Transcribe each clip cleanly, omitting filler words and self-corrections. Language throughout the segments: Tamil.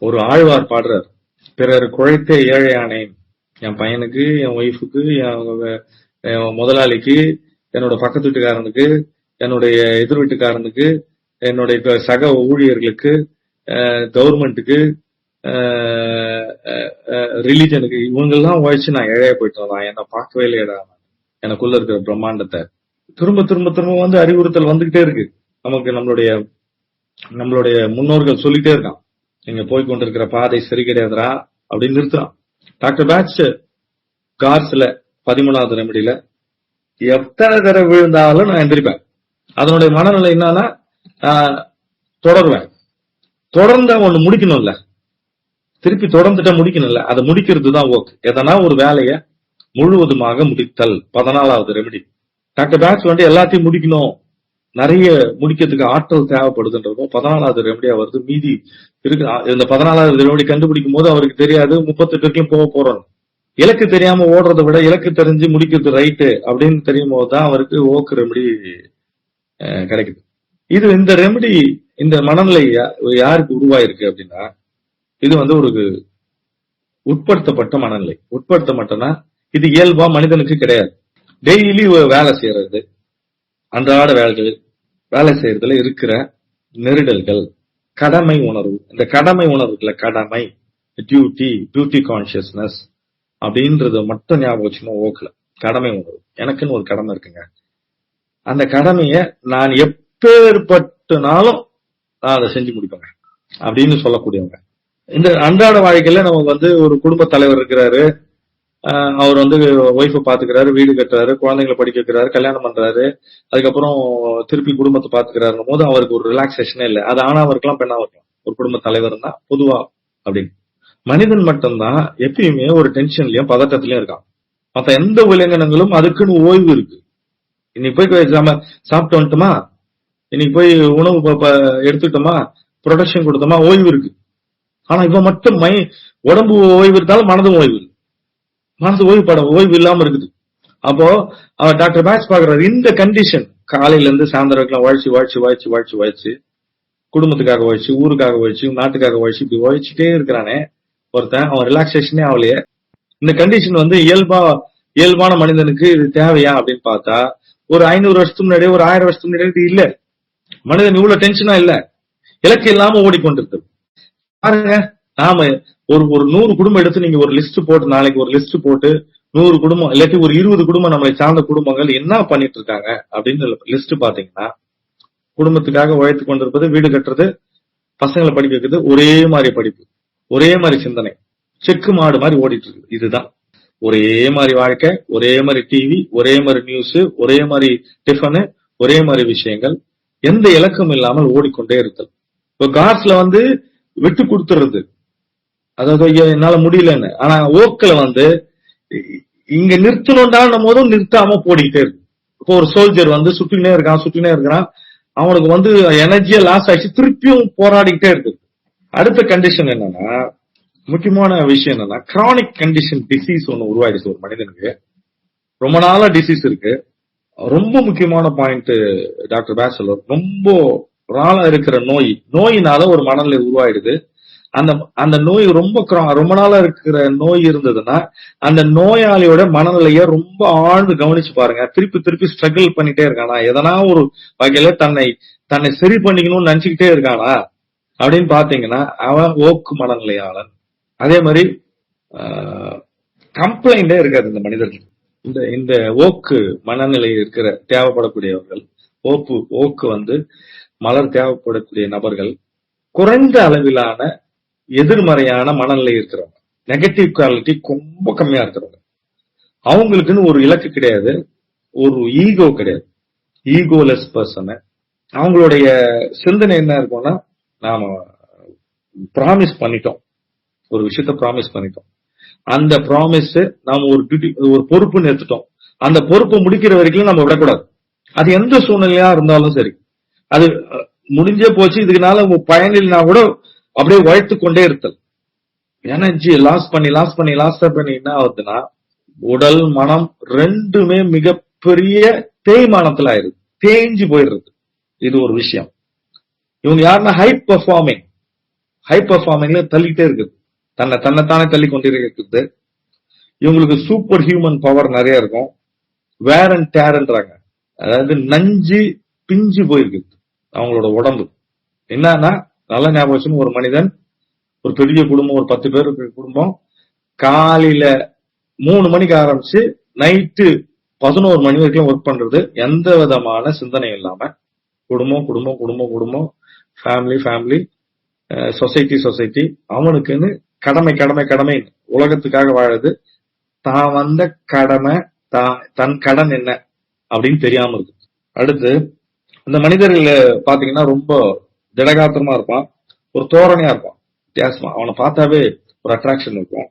ஒரு ஆழ்வார் பாடுறார், பிறர் குழைத்தே ஏழையானேன், என் பையனுக்கு, என் ஒய்ஃபுக்கு, என் முதலாளிக்கு, என்னோட பக்கத்து வீட்டுக்காரனுக்கு, என்னுடைய எதிர் வீட்டுக்காரனுக்கு, என்னுடைய சக ஊழியர்களுக்கு, கவர்மெண்ட்டுக்கு, ரிலிஜனுக்கு, இவங்கெல்லாம் உழைச்சு நான் ஏழையா போயிட்டு நான் என்ன பார்க்கவே இல்லையடா, எனக்குள்ள இருக்கிற பிரம்மாண்டத்தை. திரும்ப திரும்ப திரும்ப வந்து அறிவுறுத்தல் வந்துகிட்டே இருக்கு நமக்கு. நம்மளுடைய முன்னோர்கள் சொல்லிட்டே இருக்கான், நீங்க போய் கொண்டிருக்கிற பாதை சரி கிடையாதுரா அப்படின்னு நிறுத்துறான். டாக்டர் பேட்ச் கார்ஸ்ல 13வது ரெமடியில எத்தனை தடவை விழுந்தாலும் நான் எந்திரிப்பேன். அதனுடைய மனநிலை என்னன்னா, தொடருவேன். தொடர்ந்து ஒண்ணு முடிக்கணும்ல, திருப்பி தொடர்ந்துட்டா முடிக்கணும்ல, அதை முடிக்கிறது தான் ஒர்க். எதனா ஒரு வேலையை முழுவதுமாக முடித்தல் 14வது ரெமடி. டாக்டர் பேட்ச் வந்து எல்லாத்தையும் முடிக்கணும், நிறைய முடிக்கிறதுக்கு ஆற்றல் தேவைப்படுதுன்றதும் 14வது ரெமடியா வருது. மீதி இருக்கு. இந்த 14வது ரெமடி கண்டுபிடிக்கும் போது அவருக்கு தெரியாது 38 வரைக்கும் போக போறோம். இலக்கு தெரியாம ஓடுறதை விட இலக்கு தெரிஞ்சு முடிக்கிறது ரைட்டு அப்படின்னு தெரியும் போதுதான் அவருக்கு ஓக்கு ரெமடி கிடைக்குது. இந்த ரெமடி, இந்த மனநிலை யாருக்கு உருவாயிருக்கு அப்படின்னா, இது வந்து ஒரு உட்படுத்தப்பட்ட மனநிலை. உட்படுத்தப்பட்டனா இது இயல்பா மனிதனுக்கு கிடையாது. டெய்லி வேலை செய்யறது, அன்றாட வேலை செய்யறதுல இருக்கிற நெருடல்கள், கடமை உணர்வு. இந்த கடமை உணர்வுல கடமை, டியூட்டி கான்சியஸ்னஸ் அப்படின்றத மட்டும் ஞாபகம் வச்சுக்கணும். ஓக்கல கடமை உணர்வு, எனக்குன்னு ஒரு கடமை இருக்குங்க, அந்த கடமைய நான் எப்பேற்பட்டனாலும் நான் அதை செஞ்சு முடிப்பேங்க அப்படின்னு சொல்லக்கூடியவங்க. இந்த அன்றாட வாழ்க்கையில நமக்கு வந்து ஒரு குடும்ப தலைவர் இருக்கிறாரு, அவர் வந்து ஒய்ஃபை பாத்துக்கிறாரு, வீடு கட்டுறாரு, குழந்தைங்களை படிக்க வைக்கிறாரு, கல்யாணம் பண்றாரு, அதுக்கப்புறம் திருப்பி குடும்பத்தை பாத்துக்கிறாரு போது அவருக்கு ஒரு ரிலாக்ஸேஷனே இல்லை. அது ஆணாவா இருக்கலாம், பெண்ணாவா இருக்கலாம், ஒரு குடும்ப தலைவர் தான் பொதுவா. அப்படின்னு மனிதன் மட்டும்தான் எப்பயுமே ஒரு டென்ஷன்லயும் பதட்டத்திலயும் இருக்கான். மற்ற எந்த விலங்கினங்களும் அதுக்குன்னு ஓய்வு இருக்கு. இன்னைக்கு போய் சாப்பிட்டு வந்துட்டோமா, இன்னைக்கு போய் உணவு எடுத்துக்கிட்டோமா, ப்ரொடக்ஷன் கொடுத்தோமா, ஓய்வு இருக்கு. ஆனா இவன் மட்டும் உடம்பு ஓய்வு இருந்தாலும் மனதும் ஓய்வு, மனது ஓய்வு இல்லாம இருக்குது. அப்போ அவர் டாக்டர் பேட்ச் பாக்குறாரு, இந்த கண்டிஷன் காலையில இருந்து சாயந்தரம் வரைக்கும் உழைச்சு குடும்பத்துக்காக உழைச்சு, ஊருக்காக உழைச்சு, நாட்டுக்காக உழைச்சு, இப்படி உழைச்சிட்டே இருக்கிறானே ஒருத்தன், அவன் ரிலாக்ஸேஷனே ஆகலையே. இந்த கண்டிஷன் வந்து இயல்பான மனிதனுக்கு இது தேவையா அப்படின்னு பார்த்தா, ஒரு 500 வருஷத்துக்கு முன்னாடியே, ஒரு 1000 வருஷத்துக்கு முன்னாடியே இது இல்ல. மனிதன் இவ்வளவு டென்ஷனா இல்ல, இலக்கு இல்லாம ஓடிக்கொண்டிருக்கு. பாருங்க, நாம ஒரு 100 குடும்பம் எடுத்து நீங்க ஒரு லிஸ்ட் போட்டு, நாளைக்கு ஒரு லிஸ்ட் போட்டு 100 குடும்பம் இல்லாட்டி ஒரு 20 குடும்பம் நம்மளை சார்ந்த குடும்பங்கள் என்ன பண்ணிட்டு இருக்காங்க அப்படின்னு லிஸ்ட் பாத்தீங்கன்னா, குடும்பத்துக்காக உழைத்து கொண்டிருப்பது, வீடு கட்டுறது, பசங்களை படிக்க வைக்கிறது, ஒரே மாதிரி படிப்பு, ஒரே மாதிரி சிந்தனை, செக்கு மாடு மாதிரி ஓடிட்டு இருக்கு. இதுதான் ஒரே மாதிரி வாழ்க்கை, ஒரே மாதிரி டிவி, ஒரே மாதிரி நியூஸ், ஒரே மாதிரி டிஃபனு, ஒரே மாதிரி விஷயங்கள், எந்த இலக்கம் இல்லாமல் ஓடிக்கொண்டே இருத்தல். இப்போ கார்ஸ்ல வந்து விட்டு கொடுத்துறது, அதாவது என்னால முடியலன்னு. ஆனா ஓக்கல வந்து இங்க நிறுத்தணும்டான போதும் நிறுத்தாம போடிக்கிட்டே இருக்கு. இப்போ ஒரு சோல்ஜர் வந்து சுட்டினே இருக்கிறான், அவனுக்கு வந்து எனர்ஜியா லாஸ் ஆயிடுச்சு, திருப்பியும் போராடிக்கிட்டே இருக்கு. அடுத்த கண்டிஷன் என்னன்னா, முக்கியமான விஷயம் என்னன்னா, கிரானிக் கண்டிஷன் டிசீஸ் ஒண்ணு உருவாயிடுச்சு ஒரு மனிதனுக்கு. ரொம்ப நாளா டிசீஸ் இருக்கு. ரொம்ப முக்கியமான பாயிண்ட் டாக்டர் பேட்ச் சொல்றார், ரொம்ப நாளா இருக்கிற நோயினால ஒரு மனநிலை உருவாயிடுது. அந்த நோய் ரொம்ப நாளா இருக்கிற நோய் இருந்ததுன்னா, அந்த நோயாளியோட மனநிலைய ரொம்ப ஆழ்ந்து கவனிச்சு பாருங்க. திருப்பி ஸ்ட்ரகிள் பண்ணிட்டே இருக்கானா, எதனா ஒரு வகையில தன்னை சரி பண்ணிக்கணும்னு நினைச்சுக்கிட்டே இருக்கானா அப்படின்னு பாத்தீங்கன்னா, அவன் ஓக்கு மனநிலையாளன். அதே மாதிரி கம்ப்ளைண்டே இருக்காது இந்த மனிதர்கள். இந்த ஓக்கு மனநிலை இருக்கிற தேவைப்படக்கூடியவர்கள், ஓக்கு வந்து மலர் தேவைப்படக்கூடிய நபர்கள், குறைந்த அளவிலான எதிர்மறையான மனநிலை இருக்கிறவங்க, நெகட்டிவ் குவாலிட்டி ரொம்ப கம்மியா இருக்கிறவங்க. அவங்களுக்குன்னு ஒரு இலக்கு கிடையாது, ஒரு ஈகோ கிடையாது, ஈகோலெஸ் பர்சன். அவங்களுடைய சிந்தனை என்ன இருக்கும்னா, நாம ப்ராமிஸ் பண்ணிட்டோம், ஒரு விஷயத்த ப்ராமிஸ் பண்ணிட்டோம், அந்த ப்ராமிஸ் நாம ஒரு பொறுப்புன்னு எடுத்துட்டோம், அந்த பொறுப்பை முடிக்கிற வரைக்கும் நம்ம விடக்கூடாது. அது எந்த சூழ்நிலையா இருந்தாலும் சரி, அது முடிஞ்சே போச்சு, இதுக்குனால பயனில்னா கூட அப்படியே உழைத்து கொண்டே இருத்தல். எனர்ஜி லாஸ் பண்ணி என்ன ஆகுதுன்னா, உடல் மனம் ரெண்டுமே மிகப்பெரிய தேய்மானத்துல ஆயிருது, தேஞ்சு போயிடுறது. இது ஒரு விஷயம். இவங்க யாருன்னா ஹை ஹை பர்ஃபார்மிங்ல தள்ளிட்டே இருக்குது, தன்னைத்தானே தள்ளி கொண்டிருக்கிறது. இவங்களுக்கு சூப்பர் ஹியூமன் பவர் நிறைய இருக்கும். வேர் அண்ட் டேர்ன்றாங்க, அதாவது நஞ்சு பிஞ்சு போயிருக்குது அவங்களோட உடம்பு. என்னன்னா நல்ல ஞாபகம், ஒரு மனிதன், ஒரு பெரிய குடும்பம், ஒரு 10 பேர் இருக்கிற குடும்பம், காலையில 3 மணிக்கு ஆரம்பிச்சு நைட்டு 11 மணி வரைக்கும் ஒர்க் பண்றது, எந்த விதமான சிந்தனை இல்லாம. குடும்பம் குடும்பம் குடும்பம் குடும்பம், ஃபேமிலி ஃபேமிலி, சொசைட்டி, அவனுக்குன்னு கடமை கடமை கடமை, உலகத்துக்காக வாழுது. தான் வந்த கடமை, தன் கடன் என்ன அப்படின்னு தெரியாம இருக்கு. அடுத்து இந்த மனிதர்கள் பாத்தீங்கன்னா ரொம்ப திடகாத்திரமா இருப்பான், ஒரு தோரணையா இருப்பான், வித்தியாசமா. அவனை பார்த்தாவே ஒரு அட்ராக்ஷன் இருக்கும்.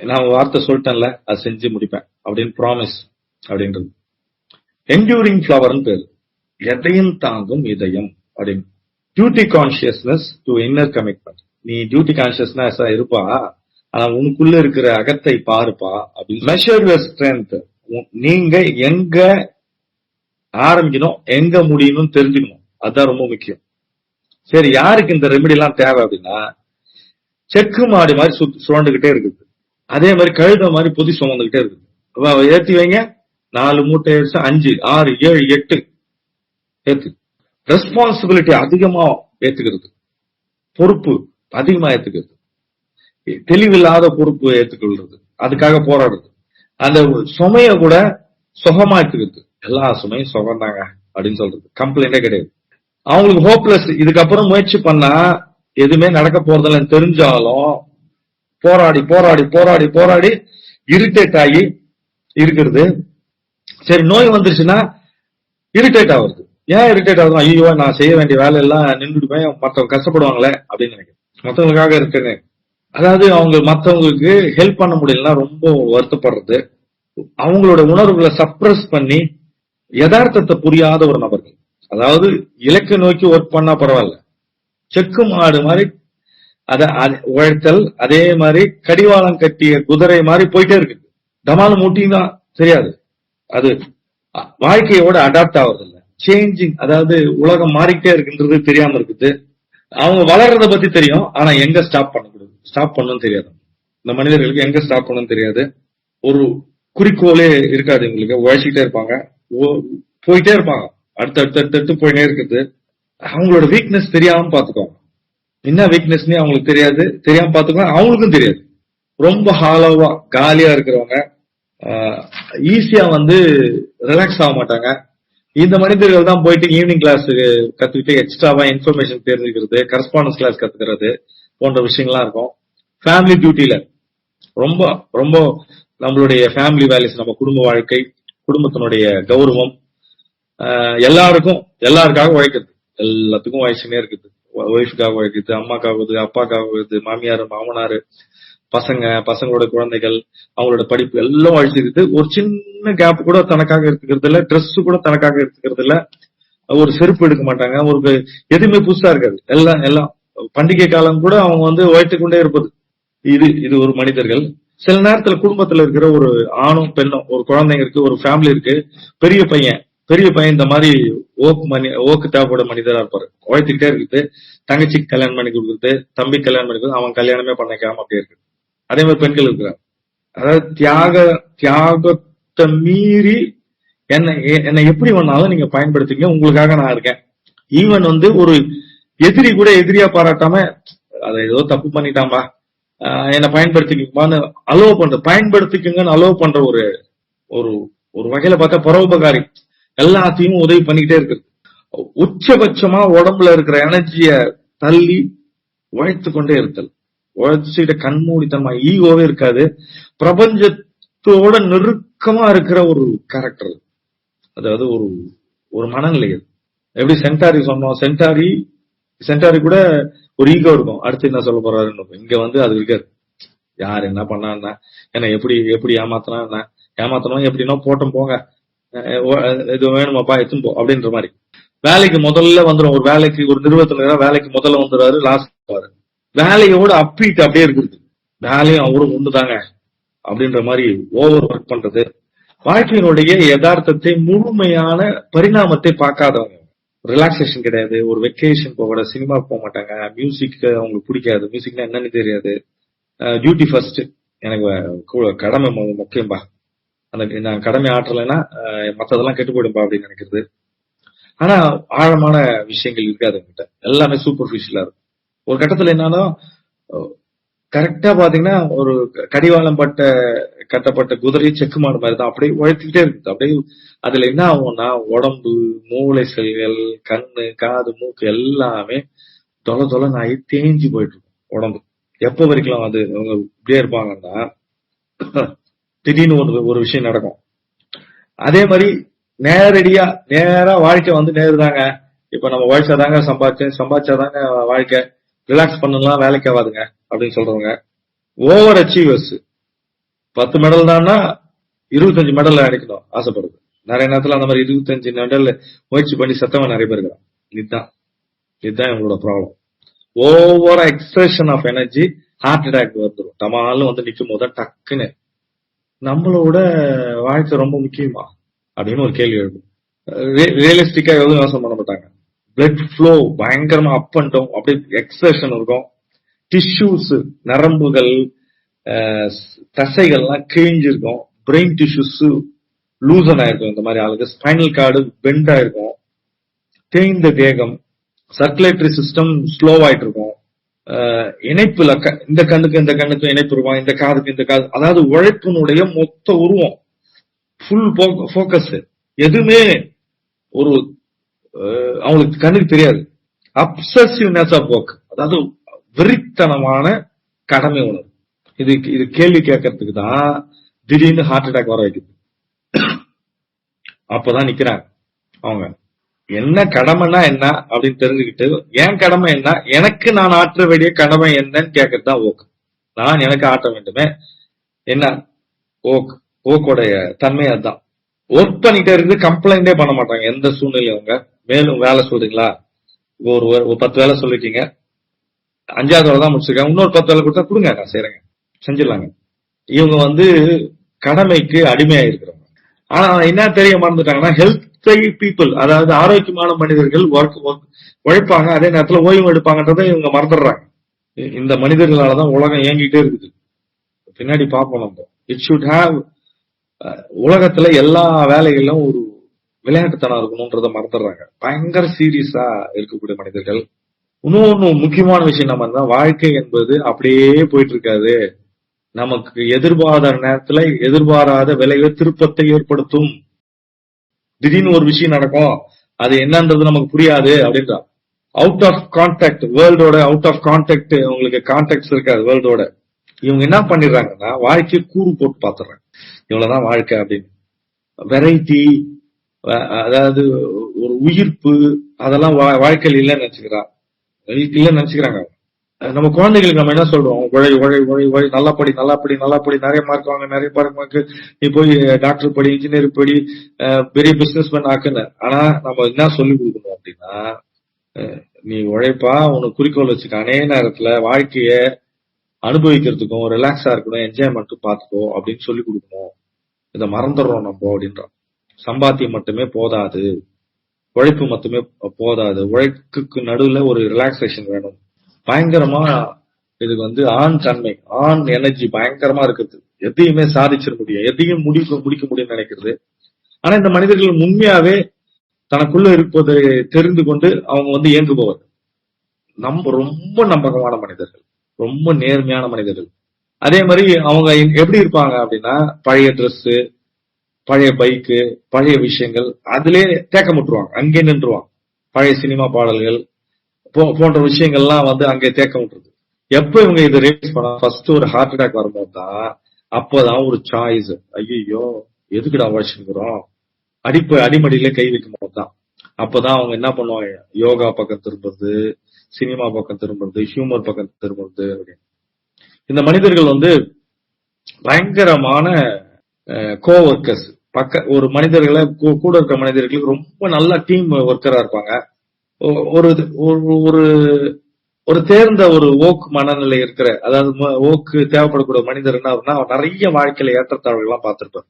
நான் வார்த்தை சொல்லிட்டேன்ல, அது செஞ்சு முடிப்பேன் அப்படின்னு ப்ராமிஸ் அப்படின்றது. என்டியூரிங் ஃபிளவர்னு பேரு, எதையும் தாங்கும் இதயம் அப்படின்னு. Duty consciousness to inner commitment. நீ டியூட்டி கான்சியஸ்னஸா இருப்பா, ஆனா உனக்குள்ள இருக்கிற அகத்தை பாருப்பா அப்படின்னு. Measure your strength. நீங்க எங்க ஆரம்பிக்கணும், எங்க முடியணும் தெரிஞ்சுக்கணும், அதுதான் ரொம்ப முக்கியம். சரி, யாருக்கு இந்த ரெமெடி எல்லாம் தேவை அப்படின்னா, செக்கு மாடு மாதிரி சுழண்டுகிட்டே இருக்குது, அதே மாதிரி கழுத மாதிரி பொதி சுமந்துகிட்டே இருக்குது. ஏத்தி வைங்க, 4 மூட்டை 5 6 7 8 ஏத்து. ரெஸ்பான்சிபிலிட்டி அதிகமா ஏத்துக்கிறது, பொறுப்பு அதிகமா ஏத்துக்கிறது, தெளிவில்லாத பொறுப்பு ஏத்துக்கொள்றது, அதுக்காக போராடுறது, அந்த சுமைய கூட சுகமா எடுத்துக்கிறது. எல்லா சுமையும் சுகம் தாங்க அப்படின்னு சொல்றது, கம்ப்ளைண்டே கிடையாது. அவங்களுக்கு ஹோப்லெஸ். இதுக்கப்புறம் முயற்சி பண்ணா எதுவுமே நடக்க போறதில்லைன்னு தெரிஞ்சாலும் போராடி போராடி போராடி போராடி இரிட்டேட் ஆகி இருக்கிறது. சரி, நோய் வந்துருச்சுன்னா இரிட்டேட் ஆகுது. ஏன் இரிட்டேட் ஆகுது? ஐயோ, நான் செய்ய வேண்டிய வேலை எல்லாம் நின்றுடுவேன், மற்றவங்க கஷ்டப்படுவாங்களே அப்படின்னு நினைக்கிறேன். மற்றவங்களுக்காக இருக்குன்னு, அதாவது அவங்க மற்றவங்களுக்கு ஹெல்ப் பண்ண முடியலன்னா ரொம்ப வருத்தப்படுறது, அவங்களோட உணர்வுகளை சப்ரஸ் பண்ணி யதார்த்தத்தை புரியாத ஒரு நபர்கள். அதாவது இலக்கை நோக்கி ஒர்க் பண்ணா பரவாயில்ல, செக்கு மாடு மாதிரி அத உழைத்தல், அதே மாதிரி கடிவாளம் கட்டிய குதிரை மாதிரி போயிட்டே இருக்கு. டமாலும் மூட்டிதான் தெரியாது, அது வாழ்க்கையோட அடாப்ட் ஆகுறது இல்ல. சேஞ்சிங், அதாவது உலகம் மாறிக்கிட்டே இருக்குன்றது தெரியாம இருக்குது. அவங்க வளர்றத பத்தி தெரியும், ஆனா எங்க ஸ்டாப் பண்ணக்கூடாது, ஸ்டாப் பண்ணணும் தெரியாது. இந்த மனிதர்களுக்கு எங்க ஸ்டாப் பண்ணணும் தெரியாது, ஒரு குறிக்கோளே இருக்காது. இவங்களுக்கு உழைச்சிக்கிட்டே இருப்பாங்க, போயிட்டே இருப்பாங்க, அடுத்து போயிட்டே இருக்குது. அவங்களோட வீக்னஸ் தெரியாம பாத்துக்குவாங்க. என்ன வீக்னஸ்னே அவங்களுக்கு தெரியாது, தெரியாம பாத்துக்குவாங்க, அவங்களுக்கும் தெரியாது. ரொம்ப ஹாலோவா காலியா இருக்கிறவங்க ஈஸியா ரிலாக்ஸ் ஆக மாட்டாங்க. இந்த மனிதர்கள் தான் போயிட்டு ஈவினிங் கிளாஸ் கத்துக்கிட்டு எக்ஸ்ட்ராவா இன்ஃபர்மேஷன் தெரிஞ்சுக்கிறது, கரஸ்பாண்டன்ஸ் கிளாஸ் கத்துக்கிறது போன்ற விஷயங்கள்லாம் இருக்கும். ஃபேமிலி டியூட்டில ரொம்ப ரொம்ப நம்மளுடைய ஃபேமிலி வேல்யூஸ், நம்ம குடும்ப வாழ்க்கை, குடும்பத்தினுடைய கௌரவம், எல்லாருக்காக உழைக்கிறது, எல்லாத்துக்கும் உழைச்சுனே இருக்குது. ஒய்ஃபுக்காக உழைக்குது, அம்மாக்காகுது, அப்பாக்காகுது, மாமியார் மாமனார், பசங்களோட குழந்தைகள், அவங்களோட படிப்பு எல்லாம் அழிச்சிருக்கு. ஒரு சின்ன கேப் கூட தனக்காக எடுத்துக்கிறது இல்ல, ட்ரெஸ் கூட தனக்காக எடுத்துக்கிறது இல்ல, ஒரு செருப்பு எடுக்க மாட்டாங்க, ஒரு எதுவுமே புதுசா இருக்காது. எல்லாம் பண்டிகை காலம் கூட அவங்க உழைத்து கொண்டே இருப்பது. இது ஒரு மனிதர்கள். சில நேரத்துல குடும்பத்துல இருக்கிற ஒரு ஆணும் பெண்ணும், ஒரு குழந்தைங்க இருக்கு, ஒரு ஃபேமிலி இருக்கு, பெரிய பையன் இந்த மாதிரி ஓக்கு தேவைப்பட மனிதரா இருப்பாரு, உழைத்துக்கிட்டே இருக்குது. தங்கச்சிக்கு கல்யாணம் பண்ணி கொடுக்குறது, தம்பி கல்யாணம் பண்ணி கொடுக்குறது, அவன் கல்யாணமே பண்ணிக்காம அப்படியே இருக்கு. அதே மாதிரி பெண்கள் இருக்கிறாங்க. அதாவது தியாகத்தை மீறி என்னை எப்படி வேணாலும் நீங்க பயன்படுத்திங்க, உங்களுக்காக நான் இருக்கேன். ஈவன் ஒரு எதிரி கூட எதிரியா பாராட்டாம, அதை ஏதோ தப்பு பண்ணிட்டாம்பா, என்னை பயன்படுத்திக்குமான்னு அலோவ் பண்ற, பயன்படுத்திக்குங்கன்னு அலோவ் பண்ற ஒரு ஒரு வகையில பார்த்தா பரோபகாரி, எல்லாத்தையும் உதவி பண்ணிக்கிட்டே இருக்கு. உச்சபட்சமா உடம்புல இருக்கிற எனர்ஜிய தள்ளி உழைத்து கொண்டே இருத்தல், உழைச்சிட்ட கண்மூடித்தனமா, ஈகோவே இருக்காது, பிரபஞ்சத்தோட நெருக்கமா இருக்கிற ஒரு கேரக்டர். அதாவது ஒரு மனநிலை. எப்படி சென்டாரி சொன்னோம், சென்டாரி கூட ஒரு ஈகோ இருக்கும், அடுத்து என்ன சொல்ல போறாருன்னு. இங்க அது இருக்காது. யார் என்ன பண்ணா என்ன, என்ன எப்படி ஏமாத்தினா என்ன, ஏமாத்தணும் எப்படின்னா போட்டோம் போங்க, இது வேணுமாப்பா எத்துன்னு போ அப்படின்ற மாதிரி. வேலைக்கு முதல்ல வந்துடும், ஒரு வேலைக்கு ஒரு நிறுவனத்துல வேலைக்கு முதல்ல வந்துடுறாரு, லாஸ்ட் போவாரு. வேலையோட அப்பீட் அப்படியே இருக்குது, வேலையும் அவரும் ஒண்ணுதாங்க அப்படின்ற மாதிரி ஓவர் ஒர்க் பண்றது. வாழ்க்கையினுடைய யதார்த்தத்தை, முழுமையான பரிணாமத்தை பார்க்காதவங்க. ரிலாக்ஸேஷன் கிடையாது, ஒரு வெக்கேஷன் போக, சினிமா போக மாட்டாங்க, மியூசிக் அவங்களுக்கு பிடிக்காது, மியூசிக்னா என்னன்னு தெரியாது. டியூட்டி ஃபர்ஸ்ட், எனக்கு கடமை முக்கியம்பா, அந்த நான் கடமை ஆற்றலைன்னா மத்ததெல்லாம் கெட்டு போயிடும்பா அப்படின்னு நினைக்கிறது. ஆனா ஆழமான விஷயங்கள் இருக்காது அவங்ககிட்ட, எல்லாமே சூப்பர்ஃபிஷியலா இருக்கும். ஒரு கட்டத்துல என்னன்னா கரெக்டா பாத்தீங்கன்னா ஒரு கடிவாளம் கட்டப்பட்ட குதிரை செக்கு மாடு மாதிரி தான் அப்படியே உழைத்துக்கிட்டே இருக்குது. அப்படியே அதுல என்ன ஆகும்னா உடம்பு, மூளை செல்கள், கண்ணு, காது, மூக்கு எல்லாமே தொலை தொலை நாய் தேஞ்சு போயிட்டு இருக்கும் உடம்பு. எப்ப வரைக்கும் அது அவங்க இப்படியே இருப்பாங்கன்னா திடீர்னு ஒரு விஷயம் நடக்கும். அதே மாதிரி நேரா வாழ்க்கை வந்து நேருதாங்க. இப்ப நம்ம உழைச்சாதாங்க சம்பாதிச்சாதாங்க வாழ்க்கை, ரிலாக்ஸ் பண்ணலாம் வேலைக்கு ஆகாதுங்க அப்படின்னு சொல்றவங்க ஓவர் அச்சீவர்ஸ். 10 மெடல் தான்னா 25 மெடல் அடிக்கணும் ஆசைப்படுது. நிறைய நேரத்துல அந்த மாதிரி 25 மெடல் முயற்சி பண்ணி செத்தவன் நிறைய பேர் இருக்கிறான். இதுதான் இவங்களோட problem. Over expression of energy, heart attack வந்துடும். டமாலும் வந்து நிக்கும் போது டக்குன்னு நம்மளோட வாழ்க்கை ரொம்ப முக்கியமா அப்படின்னு ஒரு கேள்வி எழுதும். ரியலிஸ்டிக்கா எதுவும் யோசனை பண்ண மாட்டாங்க. பிளட் ஃப்ளோ பயங்கரமா அப் அண்ட் டவுன், அப்படியே எக்ஸ்பிரஷன் இருக்கும். டிஷ்யூஸ், நரம்புகள், தசைகள்லாம் கிழிஞ்சிருக்கும். பிரெயின் டிஷ்யூஸ் லூசன் ஆயிருக்கும். இந்த மாதிரி ஆளுக்கு ஸ்பைனல் கார்டு பெண்ட் ஆயிருக்கும். தேய்ந்த தேகம், சர்க்குலேட்டரி சிஸ்டம் ஸ்லோ ஆயிட்டு இருக்கும். இணைப்புல இந்த கண்ணுக்கு இணைப்பு இருக்கும், இந்த காதுக்கு இந்த காது, அதாவது உழைப்பினுடைய மொத்த உருவம், ஃபுல் போக்கஸ், எதுவுமே ஒரு அவங்களுக்கு கண்ணுக்கு தெரியாது. அப்சசிவ்னஸ் ஆஃப் ஒர்க், அதாவது வெறித்தனமான கடமை உணர்வு. இது கேள்வி கேட்கறதுக்கு தான் திடீர்னு ஹார்ட் அட்டாக் வர வைக்குது. அப்பதான் நிக்கிறாங்க அவங்க, என்ன கடமைன்னா என்ன அப்படின்னு தெரிஞ்சுக்கிட்டு, என் கடமை என்ன, எனக்கு நான் ஆற்ற வேண்டிய கடமை என்னன்னு கேட்கறது தான் ஓக். நான் எனக்கு ஆற்ற வேண்டுமே என்ன, ஓக்கோடைய தன்மை அதுதான். ஒர்க் பண்ணிட்டே இருந்து கம்ப்ளைண்டே பண்ண மாட்டாங்க எந்த சூழ்நிலையும். அவங்க மேலும் வேலை சொல்றீங்களா, ஒரு 10 வேலை சொல்லிருக்கீங்க, 5வது வேலை தான் முடிச்சிருக்காங்க, இன்னொரு 10 வேலை கொடுத்தா கொடுங்க, நான் செய்யறேங்க, செஞ்சிடலாங்க. இவங்க வந்து கடமைக்கு அடிமையா இருக்கிறவங்க. ஆனா என்ன தெரிய மறந்துட்டாங்கன்னா, ஹெல்த்தி பீப்புள், அதாவது ஆரோக்கியமான மனிதர்கள் உழைப்பாங்க, அதே நேரத்துல ஓய்வு எடுப்பாங்கன்றதை இவங்க மறந்துடுறாங்க. இந்த மனிதர்களாலதான் உலகம் இயங்கிட்டே இருக்குது. பின்னாடி பார்ப்போம் நம்ம. இட் ஷுட் ஹாவ், உலகத்துல எல்லா வேலைகளிலும் ஒரு விளையாட்டுத்தனம் இருக்கணும்ன்றத மறந்துடுறாங்க. பயங்கர சீரியஸா இருக்கக்கூடிய மனிதர்கள். இன்னொன்னு முக்கியமான விஷயம் நம்ம தான், வாழ்க்கை என்பது அப்படியே போயிட்டு இருக்காது. நமக்கு எதிர்பாராத நேரத்துல எதிர்பாராத விளைவை திருப்பத்தை ஏற்படுத்தும். திடீர்னு ஒரு விஷயம் நடக்கும், அது என்னன்றது நமக்கு புரியாது அப்படின்றா. அவுட் ஆஃப் கான்டாக்ட், வேர்ல்டோட அவுட் ஆஃப் கான்டாக்ட், உங்களுக்கு கான்டாக்ட்ஸ் இருக்காது வேர்ல்டோட. இவங்க என்ன பண்ணிடுறாங்கன்னா, வாழ்க்கையை கூறு போட்டு பாத்துறாங்க, இவ்வளவுதான் வாழ்க்கை அப்படின்னு. வெரைட்டி, அதாவது ஒரு உயிர்ப்பு, அதெல்லாம் வாழ்க்கையில் இல்லைன்னு நினைச்சுக்கிறாங்க. நம்ம குழந்தைகளுக்கு நம்ம என்ன சொல்றோம், உழை நல்லா படி, நிறைய மார்க் வாங்க, நிறைய மார்க், நீ போய் டாக்டர் படி, இன்ஜினியர் படி, பெரிய பிசினஸ் மேன் ஆக்குன்னு. ஆனா நம்ம என்ன சொல்லி கொடுக்கணும் அப்படின்னா, நீ உழைப்பா, உனக்கு குறிக்கோள் வச்சுக்க, அநேக நேரத்துல வாழ்க்கைய அனுபவிக்கிறதுக்கும் ரிலாக்ஸா இருக்கணும், என்ஜாய்மெண்ட்டும் பார்த்துக்கோ அப்படின்னு சொல்லி கொடுக்கணும். இதை மறந்துடுறோம் நம்ம அப்படின்றோம். சம்பாத்தியம் மட்டுமே போதாது, உழைப்பு மட்டுமே போதாது, உழைப்புக்கு நடுவுல ஒரு ரிலாக்ஸேஷன் வேணும். பயங்கரமா இதுக்கு வந்து ஆண் தன்மை, ஆண் எனர்ஜி பயங்கரமா இருக்குது. எதையுமே சாதிச்சிட முடியும், எதையும் முடிக்க முடியும்னு நினைக்கிறது. ஆனா இந்த மனிதர்கள் உண்மையாவே தனக்குள்ள இருப்பதை தெரிந்து கொண்டு அவங்க வந்து இயங்குபவர். ரொம்ப நம்பகமான மனிதர்கள், ரொம்ப நேர்மையான மனிதர்கள். அதே மாதிரி அவங்க எப்படி இருப்பாங்க அப்படின்னா, பழைய ட்ரெஸ், பழைய பைக்கு, பழைய விஷயங்கள், அதுலயே தேக்கமுட்டுருவாங்க, அங்கே நின்றுவாங்க. பழைய சினிமா பாடல்கள் போன்ற விஷயங்கள்லாம் வந்து அங்கே தேக்கமுட்டுருது. எப்ப இவங்க இதை ரேஸ் பண்ண, ஃபர்ஸ்ட் ஒரு ஹார்ட் அட்டாக் வரும்போது தான், அப்பதான் ஒரு சாய்ஸ், ஐயோ எதுக்குடா உழைச்சுக்கிறோம், அடிமடியில கை வைக்கும் போதுதான். அப்பதான் அவங்க என்ன பண்ணுவாங்க, யோகா பக்கம் திரும்புறது, சினிமா பக்கம் திரும்புறது, ஹியூமர் பக்கம் திரும்புறது அப்படின்னு. இந்த மனிதர்கள் வந்து பயங்கரமான கோவொர்க்கர்ஸ். ஒரு மனிதர்களை கூட இருக்கிற மனிதர்களுக்கு ரொம்ப நல்ல டீம் ஒர்க்கரா இருப்பாங்க. ஒரு ஒரு தேர்ந்த ஒரு ஓக் மனநிலை இருக்கிற, அதாவது ஓக்கு தேவைப்படக்கூடிய மனிதர் என்ன ஆகுனா, நிறைய வாழ்க்கையில ஏற்றத்தாழ்வுகள்லாம் பார்த்திருப்பாரு,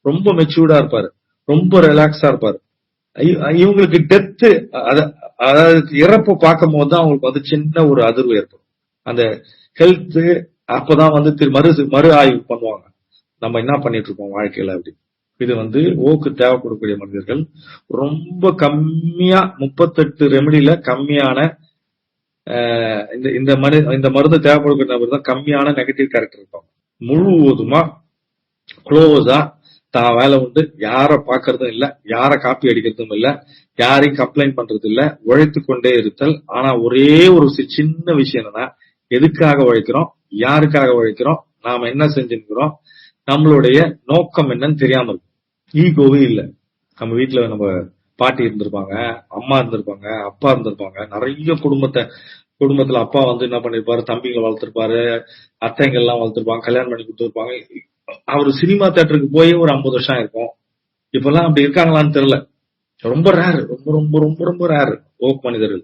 ரொம்ப மெச்சூர்டா இருப்பாரு, ரொம்ப ரிலாக்ஸா இருப்பாரு. இவங்களுக்கு டெத்து, அதாவது இறப்பு பார்க்கும் போதுதான் அவங்களுக்கு வந்து சின்ன ஒரு அதிர்வு ஏற்படும். அந்த ஹெல்த் அப்பதான் வந்து மறு ஆய்வு பண்ணுவாங்க, நம்ம என்ன பண்ணிட்டு இருக்கோம் வாழ்க்கையில அப்படி. இது வந்து ஓக்கு தேவைப்படக்கூடிய மனிதர்கள் ரொம்ப கம்மியா 38 ரெமடியில கம்மியான இந்த மருந்து தேவைப்படக்கூடிய நபர் தான் கம்மியான நெகட்டிவ் கேரக்டர் இருப்பாங்க. முழுவதுமா க்ளோஸா தான் வேலை உண்டு, யார பாக்குறதும் இல்ல, யார காப்பி அடிக்கிறதும் இல்ல, யாரையும் கம்ப்ளைண்ட் பண்றது இல்ல, உழைத்து கொண்டே இருத்தல். ஆனா ஒரே ஒரு சின்ன விஷயம் என்னன்னா, எதுக்காக உழைக்கிறோம், யாருக்காக உழைக்கிறோம், நாம என்ன செஞ்சுக்கிறோம், நம்மளுடைய நோக்கம் என்னன்னு தெரியாம இருக்கும். ஈகோவே இல்ல. நம்ம வீட்டுல நம்ம பாட்டி இருந்திருப்பாங்க, அம்மா இருந்திருப்பாங்க, அப்பா இருந்திருப்பாங்க. நிறைய குடும்பத்துல அப்பா வந்து என்ன பண்ணிருப்பாரு, தம்பிங்களை வளர்த்திருப்பாரு, அத்தைங்கள் எல்லாம் வளர்த்திருப்பாங்க, கல்யாணம் பண்ணி கொடுத்துருப்பாங்க. அவரு சினிமா தியேட்டருக்கு போய் ஒரு 50 வருஷம் இருக்கும். இப்பெல்லாம் அப்படி இருக்காங்களான்னு தெரியல. ரொம்ப ரேர், ரொம்ப ரொம்ப ரொம்ப ரொம்ப ரேர் ஓக் மனிதர்கள்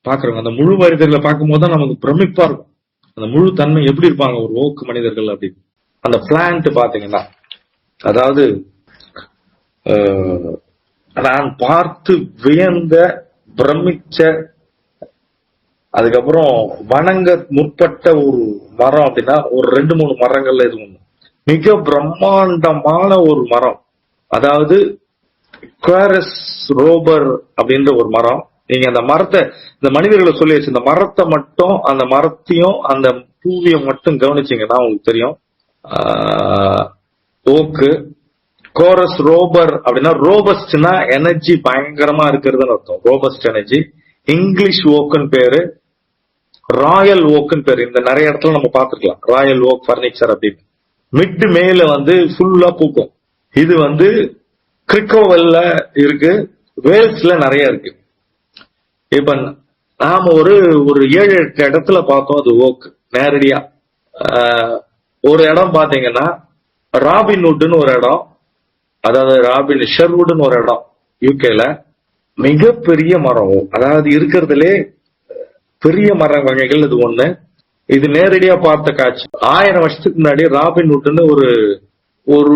பாக்குறவங்க. அந்த முழு மனிதர்களை பார்க்கும் போதுதான் நமக்கு பிரமிப்பா இருக்கும், அந்த முழு தன்மை எப்படி இருப்பாங்க ஒரு ஓக்கு மனிதர்கள் அப்படின்னு. அந்த பிளான்ட் பாத்தீங்கன்னா, அதாவது நான் பார்த்து வியந்த, பிரமிச்ச, அதுக்கப்புறம் வணங்க முற்பட்ட ஒரு மரம் அப்படின்னா ஒரு 2-3 மரங்கள்ல இது ஒண்ணு. மிக பிரம்மாண்டமான ஒரு மரம், அதாவது குவாரஸ் ரோபர் அப்படின்ற ஒரு மரம். நீங்க அந்த மரத்தை, இந்த மனிதர்களை சொல்லியாச்சு, இந்த மரத்தை மட்டும், அந்த மரத்தையும் அந்த பூவியம் மட்டும் கவனிச்சீங்கன்னா உங்களுக்கு தெரியும். ஓக்கு கோரஸ் ரோபர் அப்படின்னா, ரோபஸ்ட்னா எனர்ஜி பயங்கரமா இருக்கிறதுன்னு அர்த்தம். Robust energy. இங்கிலீஷ் ஓக்குன்னு பேரு, ராயல் ஓக்குன்னு பேரு. இந்த நிறைய இடத்துல நம்ம பாத்துக்கலாம் ராயல் ஓக் பர்னிச்சர் அப்படின்னு. மிட் மேல வந்து ஃபுல்லா பூக்கும். இது வந்து கிரிக்கோவெல்ல இருக்கு, வேல்ஸ்ல நிறைய இருக்கு. இப்ப நாம ஒரு 7-8 இடத்துல பார்த்தோம் அது ஓக் நேரடியா. ஒரு இடம் பாத்தீங்கன்னா ராபின்வுட்னு ஒரு இடம், அதாவது ஷெர்வுட்னு ஒரு இடம் யூகேல. மிகப்பெரிய மரம், அதாவது இருக்கிறதுலே பெரிய மர வகைகள் இது ஒண்ணு. இது நேரடியா பார்த்த காட்சி. 1000 வருஷத்துக்கு முன்னாடி ராபின்வுட்னு ஒரு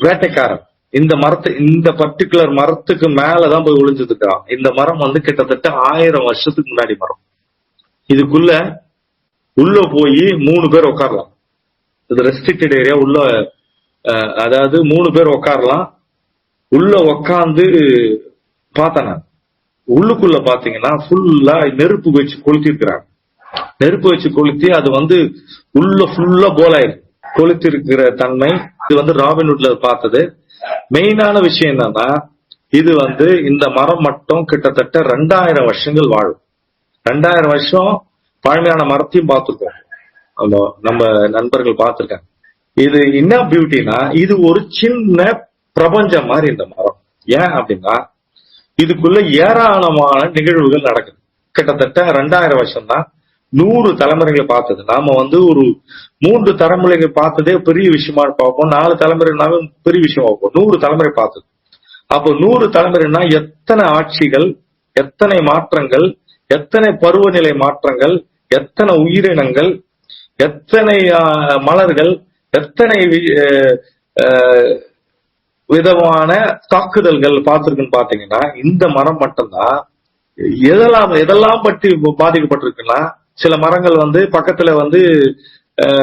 வேட்டைக்காரன் இந்த பர்டிகுலர் மரத்துக்கு மேலதான் போய் ஒளிஞ்சிருக்கான். இந்த மரம் வந்து கிட்டத்தட்ட 1000 வருஷத்துக்கு முன்னாடி மரம். இதுக்குள்ள உள்ள போய் 3 பேர் உட்காரலாம். இது ரெஸ்ட்ரிக்டட் ஏரியா. உள்ள அதாவது 3 பேர் உட்காரலாம். உள்ள உக்காந்து பார்த்தேன். உள்ளுக்குள்ள பாத்தீங்கன்னா ஃபுல்லா நெருப்பு வச்சு கொளுத்திருக்கிறாங்க. நெருப்பு வச்சு கொளுத்தி அது வந்து உள்ள ஃபுல்லா போலாயிருக்கு, கொளுத்தி இருக்கிற தன்மை. இது வந்து ராபின்வுட்ல பார்த்தது. மெயினான விஷயம் என்னன்னா, இது வந்து இந்த மரம் மட்டும் கிட்டத்தட்ட 2000 வருஷங்கள் வாழும். 2000 வருஷம் பழமையான மரத்தையும் பார்த்துருக்கோம், நம்ம நண்பர்கள் பார்த்திருக்காங்க. இது என்ன பியூட்டினா, இது ஒரு சின்ன பிரபஞ்சம் மாதிரி இந்த மரம். ஏன் அப்படின்னா, இதுக்குள்ள ஏராளமான நிகழ்வுகள் நடக்குது. கிட்டத்தட்ட 2000 வருஷம் தான், 100 தலைமுறைகளை பார்த்தது. நாம வந்து ஒரு 3 தலைமுறைகள் பார்த்ததே பெரிய விஷயமா பார்ப்போம், 4 தலைமுறைனாலும் பெரிய விஷயமா பார்ப்போம். 100 தலைமுறை பார்த்தது. அப்போ 100 தலைமுறைனா எத்தனை ஆட்சிகள், எத்தனை மாற்றங்கள், எத்தனை பருவநிலை மாற்றங்கள், எத்தனை உயிரினங்கள், எத்தனை மலர்கள், எத்தனை விதமான தாக்குதல்கள் பார்த்திருக்குன்னு பாத்தீங்கன்னா, இந்த மரம் மட்டும்தான் எதெல்லாம் பற்றி பாதிக்கப்பட்டிருக்குன்னா, சில மரங்கள் வந்து பக்கத்துல வந்து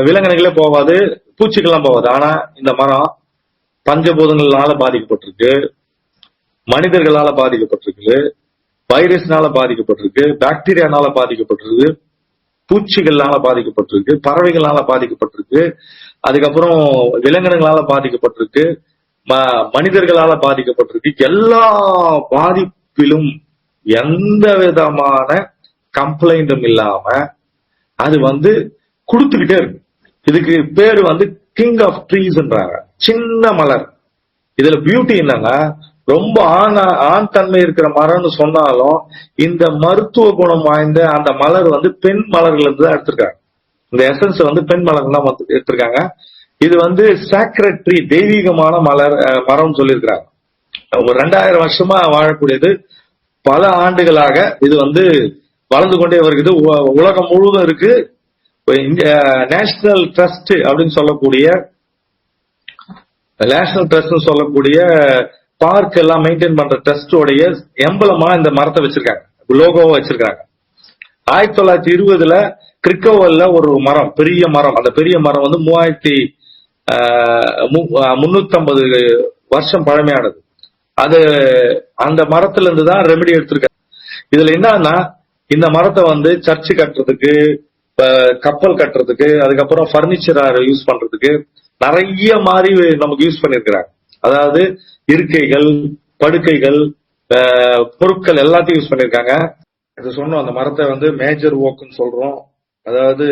விலங்கினங்களே போவாது, பூச்சிகள்லாம் போவாது. ஆனா இந்த மரம் பஞ்சபூதங்களால பாதிக்கப்பட்டிருக்கு, மனிதர்களால பாதிக்கப்பட்டிருக்கு, வைரஸ்னால பாதிக்கப்பட்டிருக்கு, பாக்டீரியானால பாதிக்கப்பட்டிருக்கு, பூச்சிகள்னால பாதிக்கப்பட்டிருக்கு, பறவைகளால பாதிக்கப்பட்டிருக்கு, அதுக்கப்புறம் விலங்கினங்களால பாதிக்கப்பட்டிருக்கு, மனிதர்களால பாதிக்கப்பட்டிருக்கு. எல்லா பாதிப்பிலும் எந்த விதமான கம்ப்ளைண்டும் இல்லாம அது வந்து கொடுத்துக்கிட்டே இருக்கு. இதுக்கு பேரு வந்து கிங் ஆஃப் ட்ரீஸ்ன்றாங்க, சின்ன மலர். இதுல பியூட்டி என்னன்னா, ரொம்ப ஆண் தன்மை இருக்கிற மரம்னு சொன்னாலும் இந்த மருத்துவ குணம் வாய்ந்த அந்த மலர் வந்து பெண் மலர்கள் இருந்து தான் எடுத்திருக்காங்க. இந்த எசன்ஸ் வந்து பெண் மலர்கள் தான் எடுத்திருக்காங்க. இது வந்து சாக்ரெட் ட்ரீ, தெய்வீகமான மரம் சொல்லியிருக்கிறாங்க. ஒரு 2000 வருஷமா வாழக்கூடியது. பல ஆண்டுகளாக இது வந்து வளர்ந்து கொண்டே வருகிறது. உலகம் முழுவதும் இருக்கு. நேஷனல் ட்ரஸ்ட் அப்படின்னு சொல்லக்கூடிய பார்க் எல்லாம் மெயின்டைன் பண்ற ட்ரஸ்டோடைய எம்பலமா இந்த மரத்தை வச்சிருக்காங்க, லோகோவா வச்சிருக்காங்க. 1920 கிரிக்கோவல்ல ஒரு மரம், பெரிய மரம், அந்த பெரிய மரம் வந்து 3350 வருஷம் பழமையானது. அது அந்த மரத்துல இருந்து தான் ரெமெடி எடுத்திருக்காங்க. இதுல என்னன்னா, இந்த மரத்தை வந்து சர்ச்சு கட்டுறதுக்கு, கப்பல் கட்டுறதுக்கு, அதுக்கப்புறம் பர்னிச்சர் யூஸ் பண்றதுக்கு நிறைய மாதிரி நமக்கு யூஸ் பண்ணிருக்கிறாங்க. அதாவது இருக்கைகள், படுக்கைகள், பொருட்கள் எல்லாத்தையும் யூஸ் பண்ணிருக்காங்க. இது சொன்னோம், அந்த மரத்தை வந்து மேஜர் ஓக்குன்னு சொல்றோம். அதாவது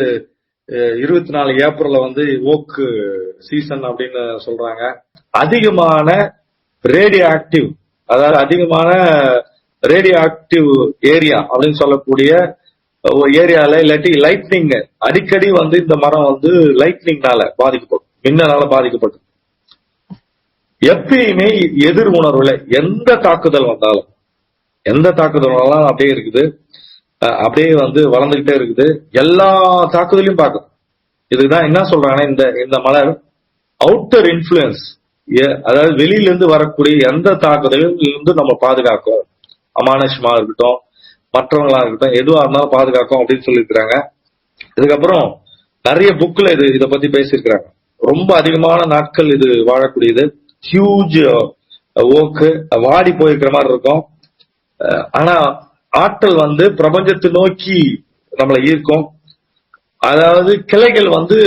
24 ஏப்ரல்ல வந்து ஓக்கு சீசன் அப்படின்னு சொல்றாங்க. அதிகமான ரேடியோ ஆக்டிவ், அதாவது அதிகமான ரேடியோ ஆக்டிவ் ஏரியா அப்படின்னு சொல்லக்கூடிய ஒரு ஏரியால, இல்லாட்டி லைட்னிங், அடிக்கடி வந்து இந்த மரம் வந்து லைட்னிங்னால பாதிக்கப்படும், மின்னலால பாதிக்கப்படும். எப்பயுமே எதிர் உணர்வுல எந்த தாக்குதல் வந்தாலும் அப்படியே இருக்குது, அப்படியே வந்து வளர்ந்துகிட்டே இருக்குது. எல்லா தாக்குதலையும் பார்க்கும். இதுதான் என்ன சொல்றாங்கன்னா, இந்த மலர் அவுட்டர் இன்ஃபுளுன்ஸ், அதாவது வெளியில இருந்து வரக்கூடிய எந்த தாக்குதலும் இருந்து நம்ம பாதுகாக்கும். அமானுஷமா இருக்கட்டும், மற்றவங்களா இருக்கட்டும், எதுவா இருந்தாலும் பாதுகாக்கும் அப்படின்னு சொல்லியிருக்கிறாங்க. இதுக்கப்புறம் நிறைய புக்ல இதை பத்தி பேசியிருக்கிறாங்க. ரொம்ப அதிகமான நாட்கள் இது வாழக்கூடியது. ஹியூஜ் ஓக்கு, வாடி போயிருக்கிற மாதிரி இருக்கும். ஆனா ஆற்றல் வந்து பிரபஞ்சத்தை நோக்கி நம்மளை ஈர்க்கும். அதாவது கிளைகள் வந்து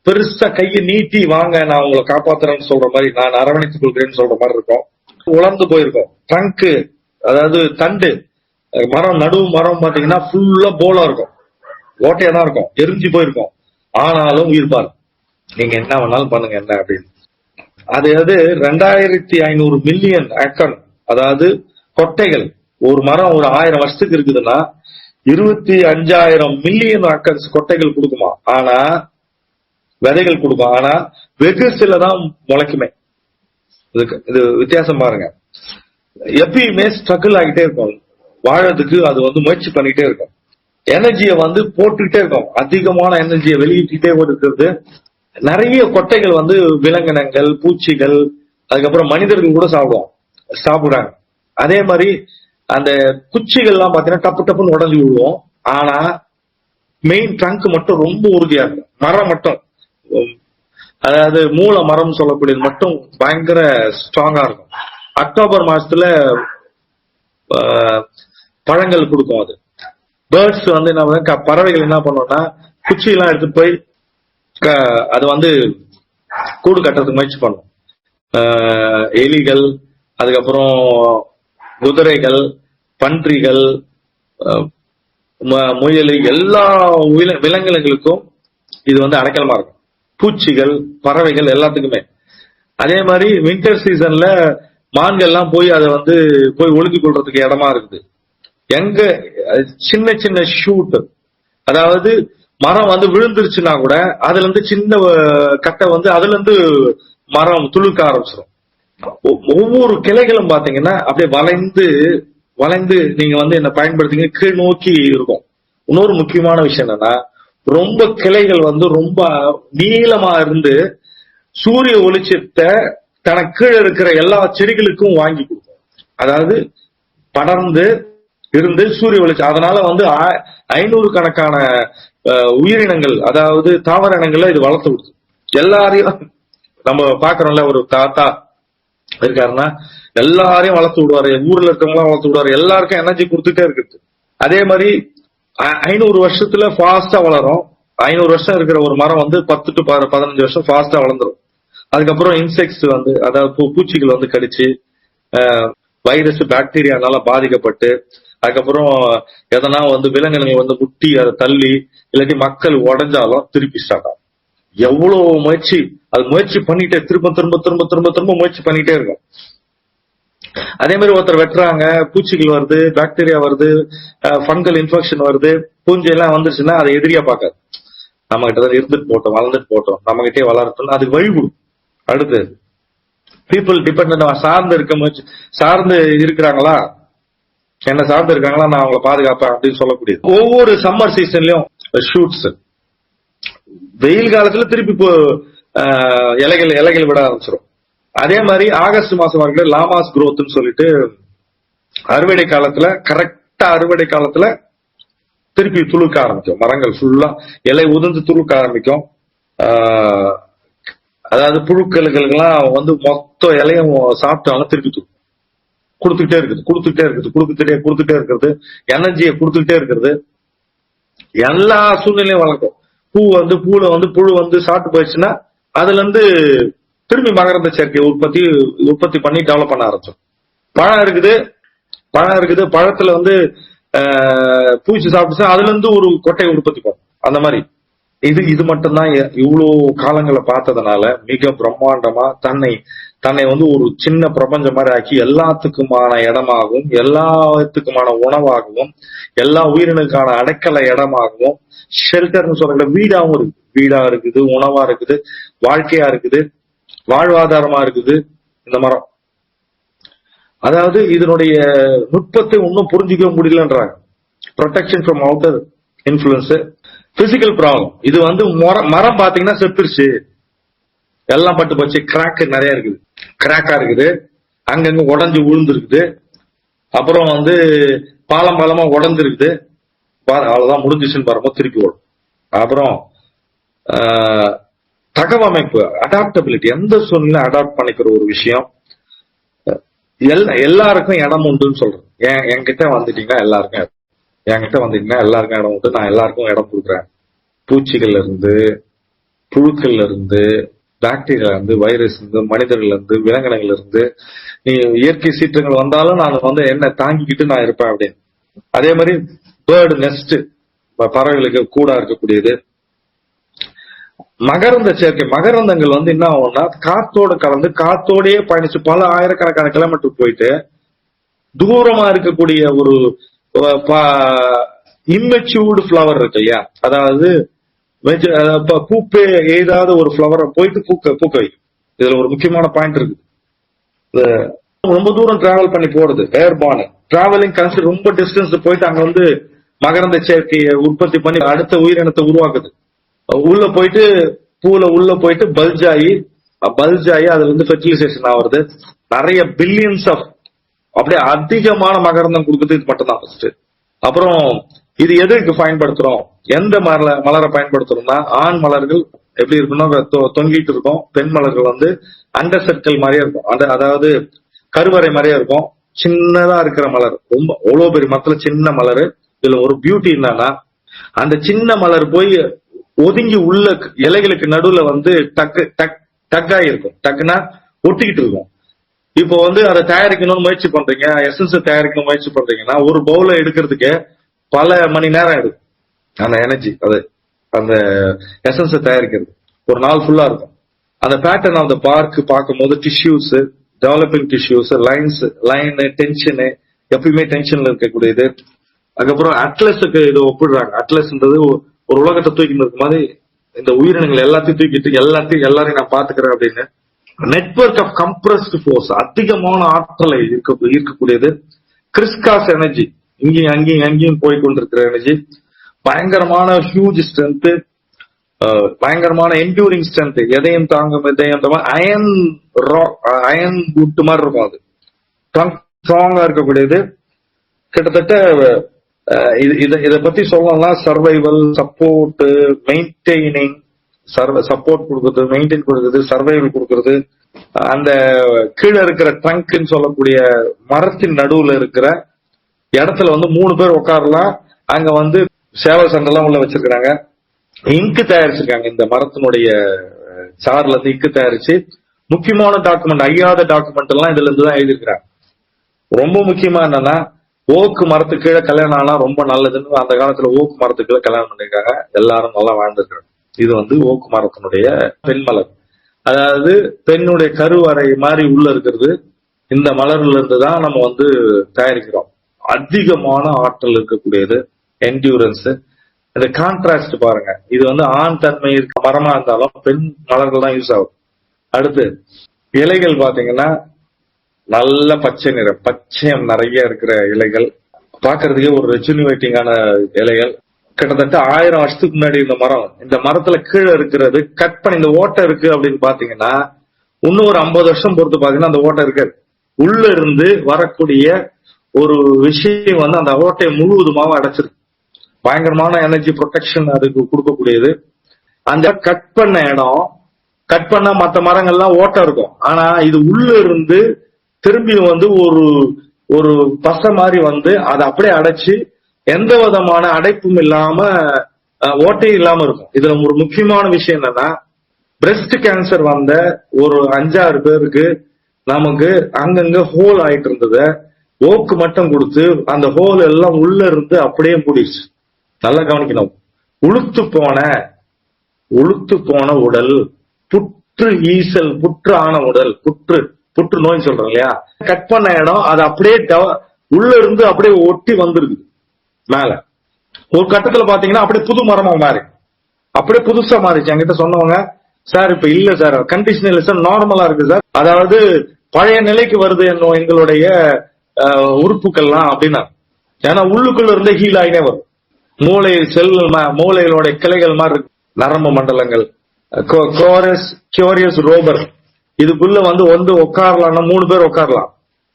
பெருசா கையை நீட்டி வாங்க நான் உங்களை காப்பாத்துறேன்னு சொல்ற மாதிரி, நான் அரவணைத்துக் கொள்கிறேன்னு சொல்ற மாதிரி இருக்கும். உலர்ந்து போயிருக்கும். ட்ரங்க், அதாவது தண்டு, மரம், நடுவு மரம் பாத்தீங்கன்னா ஃபுல்லா போலா இருக்கும், ஓட்டையா தான் இருக்கும், எரிஞ்சு போயிருக்கும். ஆனாலும் உயிர்ப்பார். நீங்க என்ன வேணாலும் பண்ணுங்க என்ன அப்படின்னு. அதாவது 2500 மில்லியன் ஏக்கர், அதாவது கொட்டைகள். ஒரு மரம் ஒரு 1000 வருஷத்துக்கு இருக்குதுன்னா 25,000 மில்லியன் ஏக்கர்ஸ் கொட்டைகள் கொடுக்குமா, ஆனா விதைகள் கொடுக்கும். ஆனா வெகு சிலதான் முளைக்குமே. இது வித்தியாசம் பாருங்க. எப்பயுமே ஸ்ட்ரகிள் ஆகிட்டே இருக்கும் வாழறதுக்கு. அது வந்து முயற்சி பண்ணிட்டே இருக்கும். எனர்ஜியை வந்து போட்டுக்கிட்டே இருக்கும், அதிகமான எனர்ஜியை வெளியிட்டே இருக்கிறது. நிறைய கொட்டைகள் வந்து விலங்கினங்கள், பூச்சிகள், அதுக்கப்புறம் மனிதர்கள் கூட சாப்பிடுறாங்க. அதே மாதிரி அந்த குச்சிகள் எல்லாம் பாத்தீங்கன்னா டப்பு டப்புன்னு உடஞ்சி விடுவோம். ஆனா மெயின் ட்ரங்க் மட்டும் ரொம்ப உறுதியா இருக்கும். மரம் மட்டும், அதாவது மூல மரம் சொல்லக்கூடியது மட்டும் பயங்கர ஸ்ட்ராங்கா இருக்கும். அக்டோபர் மாசத்துல பழங்கள் கொடுக்கும். அது பேர்ட்ஸ் வந்து என்ன, பறவைகள் என்ன பண்ணோம்னா குச்சியெல்லாம் எடுத்துட்டு போய் அது வந்து கூடு கட்டுறதுக்கு முயற்சி பண்ணும். எலிகள், அதுக்கப்புறம் குதிரைகள், பன்றிகள், முயல், எல்லா விலங்குகளுக்கும் இது வந்து அடைக்கலமா இருக்கும். பூச்சிகள், பறவைகள் எல்லாத்துக்குமே. அதே மாதிரி வின்டர் சீசன்ல மான்கள் எல்லாம் போய் அதை வந்து போய் ஒளிஞ்சு கொள்றதுக்கு இடமா இருக்குது. எங்க சின்ன சின்ன ஷூட், அதாவது மரம் வந்து விழுந்துருச்சுன்னா கூட அதுல இருந்து சின்ன கட்டை வந்து அதுல இருந்து மரம் துளுக்க ஆரம்பிச்சிடும். ஒவ்வொரு கிளைகளும் பாத்தீங்கன்னா அப்படியே வளைந்து நீங்க வந்து என்ன பயன்படுத்திங்க கீழ் நோக்கி இருக்கும். இன்னொரு முக்கியமான விஷயம் என்னன்னா, ரொம்ப கிளைகள் வந்து ரொம்ப நீளமா இருந்து சூரிய ஒளிச்சத்தை தனக்கு கீழே இருக்கிற எல்லா செடிகளுக்கும் வாங்கி கொடுக்கும். அதாவது படர்ந்து இருந்து சூரிய வெளிச்சம், அதனால வந்து 500 கணக்கான உயிரினங்கள், அதாவது தாவர இனங்களை இது வளர்த்து விடுது. எல்லாரையும் நம்ம பாக்குறோம்ல, ஒரு தாத்தா இருக்காருன்னா எல்லாரையும் வளர்த்து விடுவாரு, ஊர்ல இருக்கவங்களாம் வளர்த்து விடுவாரு, எல்லாருக்கும் எனர்ஜி கொடுத்துட்டே இருக்குது. அதே மாதிரி 500 வருஷத்துல ஃபாஸ்டா வளரும். 500 வருஷம் இருக்கிற ஒரு மரம் வந்து 10 to 15 வருஷம் ஃபாஸ்டா வளர்ந்துரும். அதுக்கப்புறம் இன்செக்ட்ஸ் வந்து, அதாவது பூச்சிகள் வந்து கடிச்சு, வைரஸ் பாக்டீரியானால பாதிக்கப்பட்டு, அதுக்கப்புறம் எதனா வந்து விலங்கினங்கள் வந்து முட்டி அதை தள்ளி, இல்லாட்டி மக்கள் உடஞ்சாலும் திருப்பி ஸ்டார்ட் ஆகும். எவ்வளவு முயற்சி பண்ணிட்டே திரும்ப திரும்ப திரும்ப திரும்ப திரும்ப முயற்சி பண்ணிட்டே இருக்கும். அதே மாதிரி ஒருத்தர் வெட்டுறாங்க, பூச்சிகள் வருது, பாக்டீரியா வருது, ஃபங்கல் இன்ஃபெக்ஷன் வருது, பூஞ்சை எல்லாம் வந்துருச்சுன்னா அதை எதிரியா பார்க்காது. நம்ம கிட்ட தான் இருந்துட்டு போட்டோம், வளர்ந்துட்டு போட்டோம், நம்ம கிட்டே வளர்த்தோம், அதுக்கு வழி கொடுக்கும். அடுத்து பீப்புள் டிபெண்ட், சார்ந்து இருக்கிறாங்களா, என்ன சார்ந்து இருக்காங்களா, நான் அவங்களை பாதுகாப்பேன் அப்படின்னு சொல்லக்கூடியது. ஒவ்வொரு சம்மர் சீசன்லயும் ஷூட்ஸ், வெயில் காலத்துல திருப்பி இலைகள் விட ஆரம்பிச்சிடும். அதே மாதிரி ஆகஸ்ட் மாசம் வரைக்கும் லாமாஸ் குரோத்னு சொல்லிட்டு அறுவடை காலத்துல கரெக்டா அறுவடை காலத்துல திருப்பி துளுக்க ஆரம்பிக்கும். மரங்கள் ஃபுல்லா இலை உதிர்ந்து துளுக்க ஆரம்பிக்கும். அதாவது புழுக்களுக்கெல்லாம் வந்து மொத்த இலையும் சாப்பிட்டாலும் திருப்பி கொடுத்துக்கிட்டே இருக்கிறது, எனர்ஜியை கொடுத்துக்கிட்டே இருக்கிறது. எல்லா சூழ்நிலையும் வளர்க்கும். பூல வந்து புழு வந்து சாப்பிட்டு போயிடுச்சுன்னா அதுல இருந்து திரும்பி மகரந்த சேர்க்கை உற்பத்தி பண்ணி டெவலப் பண்ண ஆரம்பிச்சோம். பழம் இருக்குது, பழத்துல வந்து பூச்சி சாப்பிட்டுச்சா அதுல இருந்து ஒரு கொட்டையை உற்பத்தி பண்ணும். அந்த மாதிரி இது மட்டும்தான் இவ்வளவு காலங்களை பார்த்ததுனால மிக பிரம்மாண்டமா தன்னை வந்து ஒரு சின்ன பிரபஞ்சம் மாதிரி ஆக்கி எல்லாத்துக்குமான இடமாகவும், எல்லாத்துக்குமான உணவாகவும், எல்லா உயிரினுக்கான அடைக்கல இடமாகவும், ஷெல்டர்னு சொல்ற வீடா இருக்குது, உணவா இருக்குது, வாழ்க்கையா இருக்குது, வாழ்வாதாரமா இருக்குது இந்த மரம். அதாவது இதனுடைய நுட்பத்தை இன்னும் புரிஞ்சுக்க முடியலன்றாங்க. Protection from outer influence, physical problem. இது வந்து மரம் பாத்தீங்கன்னா செத்துருச்சு, எல்லாம் பட்டு போச்சு, கிராக் நிறைய இருக்குது, கிராக்கா இருக்குது, அங்கங்க உடஞ்சு விழுந்துருக்குது, அப்புறம் வந்து பாலமா உடஞ்சிருக்குது, அவ்வளவுதான் முடிஞ்சிச்சுன்னு பாருங்க திருப்பி ஓடும். அப்புறம் தகவமைப்பு, அடாப்டபிலிட்டி, எந்த சூழ்நிலை அடாப்ட் பண்ணிக்கிற ஒரு விஷயம். எல்லாருக்கும் இடம் உண்டுன்னு சொல்றேன். என்கிட்ட வந்துட்டீங்கன்னா எல்லாருக்கும் இடம் உண்டு. நான் எல்லாருக்கும் இடம் கொடுக்குறேன். பூச்சிகள்ல இருந்து, புழுக்கள்ல இருந்து, பாக்டீரியா இருந்து, வைரஸ் இருந்து, மனிதர்கள் இருந்து, விலங்கினங்கள்ல இருந்து, நீ இயற்கை சீற்றங்கள் வந்தாலும் நான் வந்து என்ன தாங்கிக்கிட்டு நான் இருப்பேன் அப்படின்னு. அதே மாதிரி பேர்டு நெஸ்ட், பறவைகளுக்கு கூடா இருக்கக்கூடியது. மகரந்த சேர்க்கை, மகரந்தங்கள் வந்து என்ன ஆகும்னா காத்தோட கலந்து காத்தோடயே பயணிச்சு பல ஆயிரக்கணக்கான கிலோமீட்டர் போயிட்டு தூரமா இருக்கக்கூடிய ஒரு இம்மெச்சூர்டு ஃபிளவர் இருக்கு இல்லையா, அதாவது பூப்பே ஏதாவது ஒரு ஃபிளவரை போயிட்டு பூக்க வைக்கும். இதுல ஒரு முக்கியமான பாயிண்ட் இருக்கு. ரொம்ப தூரம் டிராவல் பண்ணி போறது, ஏர்பான் டிராவலிங் கன்சிடர், ரொம்ப டிஸ்டன்ஸ் போயிட்டு அங்க வந்து மகரந்த சேர்க்கையை உற்பத்தி பண்ணி அடுத்த உயிரினத்தை உருவாக்குது. உள்ள போயிட்டு பூல உள்ள போயிட்டு பல்ஜ் ஆகி அதுல இருந்து ஃபெர்டிலைசேஷன் ஆகுறது. நிறைய பில்லியன்ஸ் ஆஃப் அப்படியே அதிகமான மகரந்தம் கொடுக்குறது இது மட்டும் தான் ஃபர்ஸ்ட். அப்புறம் இது எதுக்கு பயன்படுத்துறோம், எந்த மலரை பயன்படுத்துறோம்னா, ஆண் மலர்கள் எப்படி இருக்குன்னா தொங்கிட்டு இருக்கும், பெண் மலர்கள் வந்து அண்டர் சர்க்கிள் மாதிரியே இருக்கும், அதாவது கருவறை மாதிரியே இருக்கும், சின்னதா இருக்கிற மலர். ரொம்ப அவ்வளவு பெரிய மரத்துல சின்ன மலர். இதுல ஒரு பியூட்டி என்னன்னா, அந்த சின்ன மலர் போய் ஒதுங்கி உள்ள இலைகளுக்கு நடுவுல வந்து டக்காகி இருக்கும், டக்குனா ஒட்டிக்கிட்டு இருக்கும். இப்போ வந்து அதை தயாரிக்கணும்னு முயற்சி பண்றீங்க, எசன்ஸ் தயாரிக்கணும் முயற்சி பண்றீங்கன்னா ஒரு பவுல எடுக்கிறதுக்கு பல மணி நேரம் எடுக்கும். அந்த எனர்ஜி, அது அந்த எசன்ஸ் தயாரிக்கிறது ஒரு நாள் ஃபுல்லா இருக்கும். அந்த பேட்டர்ன் ஆஃப் த பார்க் பார்க்கும்போது tissues, developing tissues, line tension, எப்பயுமே டென்ஷன்ல இருக்கக்கூடியது. அதுக்கப்புறம் அட்லஸுக்கு இது ஒப்பிடுறாங்க. அட்லஸ்ன்றது ஒரு உலகத்தை தூக்கிட்டு இருக்க மாதிரி இந்த உயிரினங்கள் எல்லாத்தையும் தூக்கிட்டு எல்லாரையும் நான் பாத்துக்கிறேன் அப்படின்னு. நெட்வொர்க் ஆஃப் கம்ப்ரஸ்ட் ஃபோர்ஸ், அதிகமான ஆற்றலை இருக்கக்கூடியது. கிறிஸ்காஸ் எனர்ஜி, அங்கேயும் போய் கொண்டிருக்கிற எனர்ஜி. பயங்கரமான ஹியூஜ் ஸ்ட்ரென்த், பயங்கரமான என்டியூரிங் ஸ்ட்ரென்த், எதையும் தாங்கும் அயன் குட் மாதிரி இருக்கும். அது ஸ்ட்ராங்கா இருக்கக்கூடியது. கிட்டத்தட்ட இத பத்தி சொல்லணும்னா சர்வைவல், சப்போர்ட், மெயின்டைனிங், சப்போர்ட் கொடுக்கறது, மெயின்டைன் கொடுக்கறது, சர்வைவல் கொடுக்கறது. அந்த கீழே இருக்கிற ட்ரங்க்னு சொல்லக்கூடிய மரத்தின் நடுவுல இருக்கிற இடத்துல வந்து 3 பேர் உட்காரலாம். அங்க வந்து சேவல் சண்டெல்லாம் உள்ள வச்சிருக்காங்க. இங்கு தயாரிச்சிருக்காங்க. இந்த மரத்தினுடைய சார்ல இருந்து இங்கு தயாரிச்சு முக்கியமான டாக்குமெண்ட், ஐயாத டாக்குமெண்ட் எல்லாம் இதுல இருந்து தான் எழுதியிருக்கிறாங்க. ரொம்ப முக்கியமா என்னன்னா, ஓக்கு மரத்துக்கு கீழே கல்யாணம் ஆனா ரொம்ப நல்லதுன்னு அந்த காலத்துல ஓக்கு மரத்துக்கு கீழே கல்யாணம் பண்ணிருக்காங்க. எல்லாரும் நல்லா வாழ்ந்துருக்காங்க. இது வந்து ஓக்கு மரத்தினுடைய பெண் மலர், அதாவது பெண்ணுடைய கருவறை மாதிரி உள்ள இருக்கிறது. இந்த மலர்ல இருந்து தான் நம்ம வந்து தயாரிக்கிறோம். அதிகமான ஆற்றல் இருக்கக்கூடியது, என்டியூரன்ஸ். இந்த கான்ட்ராஸ்ட் பாருங்க, இது வந்து ஆண் தன்மை இருக்க மரமா இருந்தாலும் பெண் மலர்கள் தான் யூஸ் ஆகும். அடுத்து இலைகள் பாத்தீங்கன்னா நல்ல பச்சை நிறம், பச்சையம் நிறைய இருக்கிற இலைகள், பாக்குறதுக்கே ஒரு ரெஜுனிவேட்டிங்கான இலைகள். கிட்டத்தட்ட 1000 வருஷத்துக்கு முன்னாடி இந்த மரத்துல கீழே இருக்கிறது கட் பண்ணி இந்த ஓட்டை இருக்கு அப்படின்னு பாத்தீங்கன்னா இன்னும் ஒரு 50 வருஷம் பொறுத்து பாத்தீங்கன்னா அந்த ஓட்டை இருக்காது. உள்ள இருந்து வரக்கூடிய ஒரு விஷயம் வந்து அந்த ஓட்டையை முழுவதுமாக அடைச்சிருக்கு. பயங்கரமான எனர்ஜி ப்ரொடெக்ஷன் அதுக்கு கொடுக்கக்கூடியது. அந்த கட் பண்ண இடம், கட் பண்ணா மற்ற மரங்கள்லாம் ஓட்டம் இருக்கும். ஆனா இது உள்ள இருந்து திரும்பி வந்து ஒரு பசை மாதிரி வந்து அதை அப்படியே அடைச்சு எந்த விதமான அடைப்பும் இல்லாம ஓட்டையும் இல்லாம இருக்கும். இதுல ஒரு முக்கியமான விஷயம் என்னன்னா, பிரஸ்ட் கேன்சர் வந்த ஒரு 5-6 பேருக்கு நமக்கு அங்கங்க ஹோல் ஆயிட்டு இருந்தத ஓக்கு மட்டும் கொடுத்து அந்த ஹோல் எல்லாம் உள்ள இருந்து அப்படியே மூடிடுச்சு. நல்லா கவனிக்கணும். உளுத்து போன உடல், புற்று ஈசல், புற்று ஆன உடல், புற்று நோய் சொல்றோம் இல்லையா, கட் பண்ண இடம் அது அப்படியே உள்ள இருந்து அப்படியே ஒட்டி வந்திருக்கு மேல. ஒரு கட்டத்துல பாத்தீங்கன்னா அப்படியே புது மரமா மாறி அப்படியே புதுசா மாறிச்சு. என்கிட்ட சொன்னவங்க, சார் இப்ப இல்ல சார், கண்டிஷன் இல்ல சார், நார்மலா இருக்கு சார், அதாவது பழைய நிலைக்கு வருது எங்களுடைய உறுப்புகள்லாம் அப்படின்னா. ஏன்னா உள்ளுக்குள்ள இருந்து ஹீல் ஆகினே வரும். மூளை செல்கள், மூளைகளுடைய கிளைகள் மாதிரி இருக்கு, நரம்பு மண்டலங்கள். கியூரியஸ் ரோபர் இதுக்குள்ள வந்து உட்காரலாம்னா 3 பேர் உட்காரலாம்.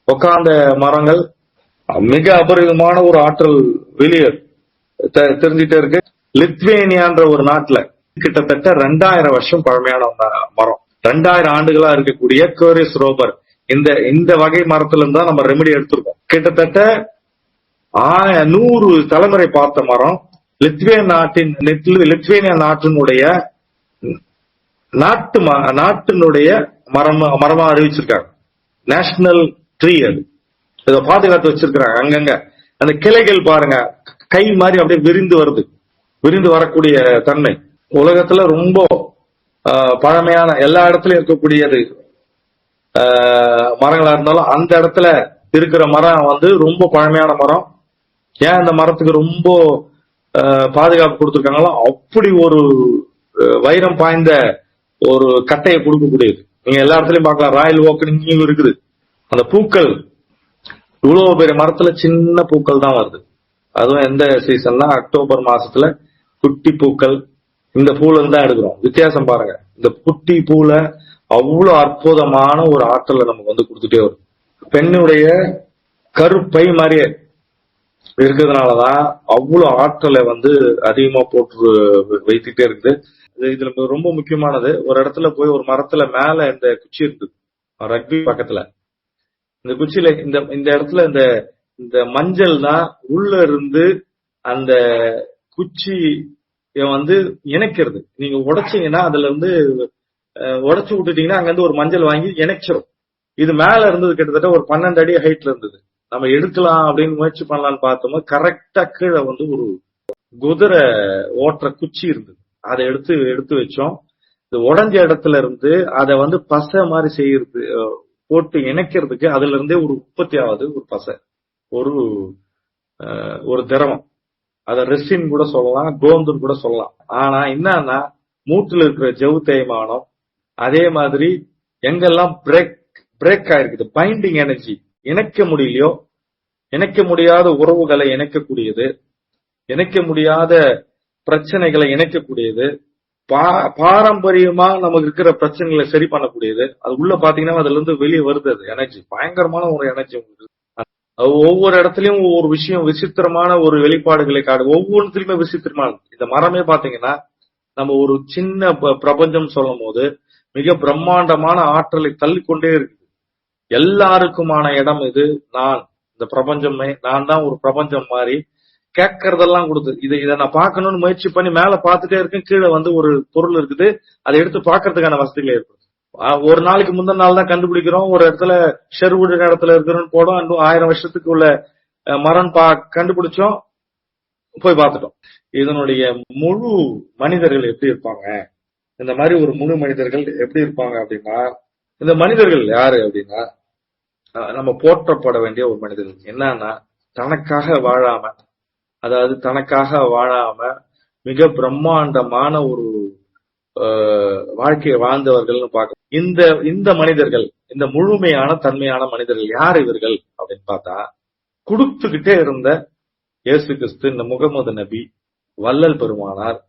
உட்கார்ந்த மரங்கள் மிக அபரிதமான ஒரு ஆற்றல் வெளியே தெரிஞ்சிட்டே இருக்கு. லித்வேனியான்ற ஒரு நாட்டுல கிட்டத்தட்ட 2000 வருஷம் பழமையான மரம், 2000 ஆண்டுகளா இருக்கக்கூடிய கியூரியஸ் ரோபர், இந்த வகை மரத்துல இருந்தா நம்ம ரெமெடி எடுத்திருக்கோம். கிட்டத்தட்ட 100 தலைமுறை பார்த்த மரம். லித்வேனியா நாட்டினுடைய மரமா அறிவிச்சிருக்காங்க. நேஷனல் ட்ரீ அது. இதை பாதுகாத்து வச்சிருக்காங்க. அங்கங்க அந்த கிளைகள் பாருங்க, கை மாதிரி அப்படியே விரிந்து வரக்கூடிய தன்மை. உலகத்துல ரொம்ப பழமையான எல்லா இடத்துலயும் இருக்கக்கூடியது மரங்களா இருந்தாலும் அந்த இடத்துல இருக்கிற மரம் வந்து ரொம்ப பழமையான மரம். ஏன் இந்த மரத்துக்கு ரொம்ப பாதுகாப்பு கொடுத்துருக்காங்களோ, அப்படி ஒரு வைரம் பாய்ந்த ஒரு கட்டையை கொடுக்கக்கூடியது. நீங்க எல்லா இடத்துலயும் பார்க்கலாம். ராயல் ஓக் இங்கேயும் இருக்குது. அந்த பூக்கள் இவ்வளவு பெரிய மரத்துல சின்ன பூக்கள் தான் வருது. அதுவும் எந்த சீசன்னா அக்டோபர் மாசத்துல குட்டி பூக்கள். இந்த பூல இருந்து தான் எடுக்கிறோம். வித்தியாசம் பாருங்க. இந்த குட்டி பூல அவ்வளவு அற்புதமான ஒரு ஆற்றலை நமக்கு வந்து கொடுத்துட்டே வரும். பெண்ணுடைய கருப்பை மாதிரியே இருக்கிறதுனாலதான் அவ்வளவு ஆற்றலை வந்து அதிகமா போட்டு வைத்துட்டே இருக்குது. இதுல ரொம்ப முக்கியமானது, ஒரு இடத்துல போய் ஒரு மரத்துல மேல இந்த குச்சி இருக்குது, ரக்பி பக்கத்துல. இந்த குச்சியில இந்த இடத்துல இந்த மஞ்சள் தான் உள்ள இருந்து அந்த குச்சி வந்து இணைக்கிறது. நீங்க உடைச்சீங்கன்னா அதுல இருந்து உடைச்சு விட்டுட்டீங்கன்னா அங்க இருந்து ஒரு மஞ்சள் வாங்கி இணைச்சிரும். இது மேல இருந்தது கிட்டத்தட்ட ஒரு 12 அடி ஹைட்ல இருந்தது. நம்ம எடுக்கலாம் அப்படின்னு முயற்சி பண்ணலாம்னு பார்த்தோம். கரெக்டா கீழே வந்து ஒரு குதிரை ஓட்டுற குச்சி இருந்தது. அதை எடுத்து வச்சோம். இந்த உடஞ்ச இடத்துல இருந்து அதை வந்து பசை மாதிரி செய்யறது, போட்டு இணைக்கிறதுக்கு அதுல இருந்தே ஒரு உற்பத்தி ஆகுது ஒரு பசை, ஒரு திரவம். அத ரெசின் கூட சொல்லலாம், கோந்துன்னு கூட சொல்லலாம். ஆனா என்னன்னா, மூட்டுல இருக்கிற ஜவு தேய்மானம், அதே மாதிரி எங்கெல்லாம் பிரேக் ஆயிருக்குது, பைண்டிங் எனர்ஜி இணைக்க முடியலையோ, இணைக்க முடியாத உறவுகளை இணைக்கக்கூடியது, இணைக்க முடியாத பிரச்சனைகளை இணைக்கக்கூடியது, பாரம்பரியமா நமக்கு இருக்கிற பிரச்சனைகளை சரி பண்ணக்கூடியது. அது உள்ள பாத்தீங்கன்னா அதுல இருந்து வெளியே வருது. அது எனர்ஜி பயங்கரமான ஒரு எனர்ஜி உங்களுக்கு. ஒவ்வொரு இடத்துலயும் ஒவ்வொரு விஷயம் விசித்திரமான ஒரு வெளிப்பாடுகளை காடு. ஒவ்வொன்றுலயுமே விசித்திரமான. இந்த மரமே பாத்தீங்கன்னா நம்ம ஒரு சின்ன பிரபஞ்சம் சொல்லும் போது மிக பிரம்மாண்டமான ஆற்றலை தள்ளிக்கொண்டே இருக்கு. எல்லாருக்குமான இடம் இது. இந்த பிரபஞ்சமே நான் தான் ஒரு பிரபஞ்சம் மாதிரி கேட்கறதெல்லாம் கொடுத்து இதை நான் பார்க்கணும்னு முயற்சி பண்ணி மேல பார்த்துட்டே இருக்கேன். கீழே வந்து ஒரு பொருள் இருக்குது, அதை எடுத்து பார்க்கறதுக்கான வசதிகள் ஏற்படுது. ஒரு நாளைக்கு முந்தின நாள் தான் கண்டுபிடிக்கிறோம். ஒரு இடத்துல ஷெர்வுட் இடத்துல இருக்கிறோம்னு போடும். இன்னும் 1000 வருஷத்துக்கு உள்ள மரம் கண்டுபிடிச்சோம், போய் பார்த்துட்டோம். இதனுடைய முழு மனிதர்கள் எப்படி இருப்பாங்க, இந்த மாதிரி ஒரு முழு மனிதர்கள் எப்படி இருப்பாங்க அப்படின்னா, இந்த மனிதர்கள் யாரு அப்படின்னா நம்ம போற்றப்பட வேண்டிய ஒரு மனிதர்கள். என்னன்னா தனக்காக வாழாம மிக பிரம்மாண்டமான ஒரு வாழ்க்கையை வாழ்ந்தவர்கள்னு பார்க்க. இந்த மனிதர்கள், இந்த முழுமையான தன்மையான மனிதர்கள் யார் இவர்கள் அப்படின்னு பார்த்தா, கொடுத்துக்கிட்டே இருந்த இயேசு கிறிஸ்து, இந்த முகமது நபி, வள்ளல் பெருமானார்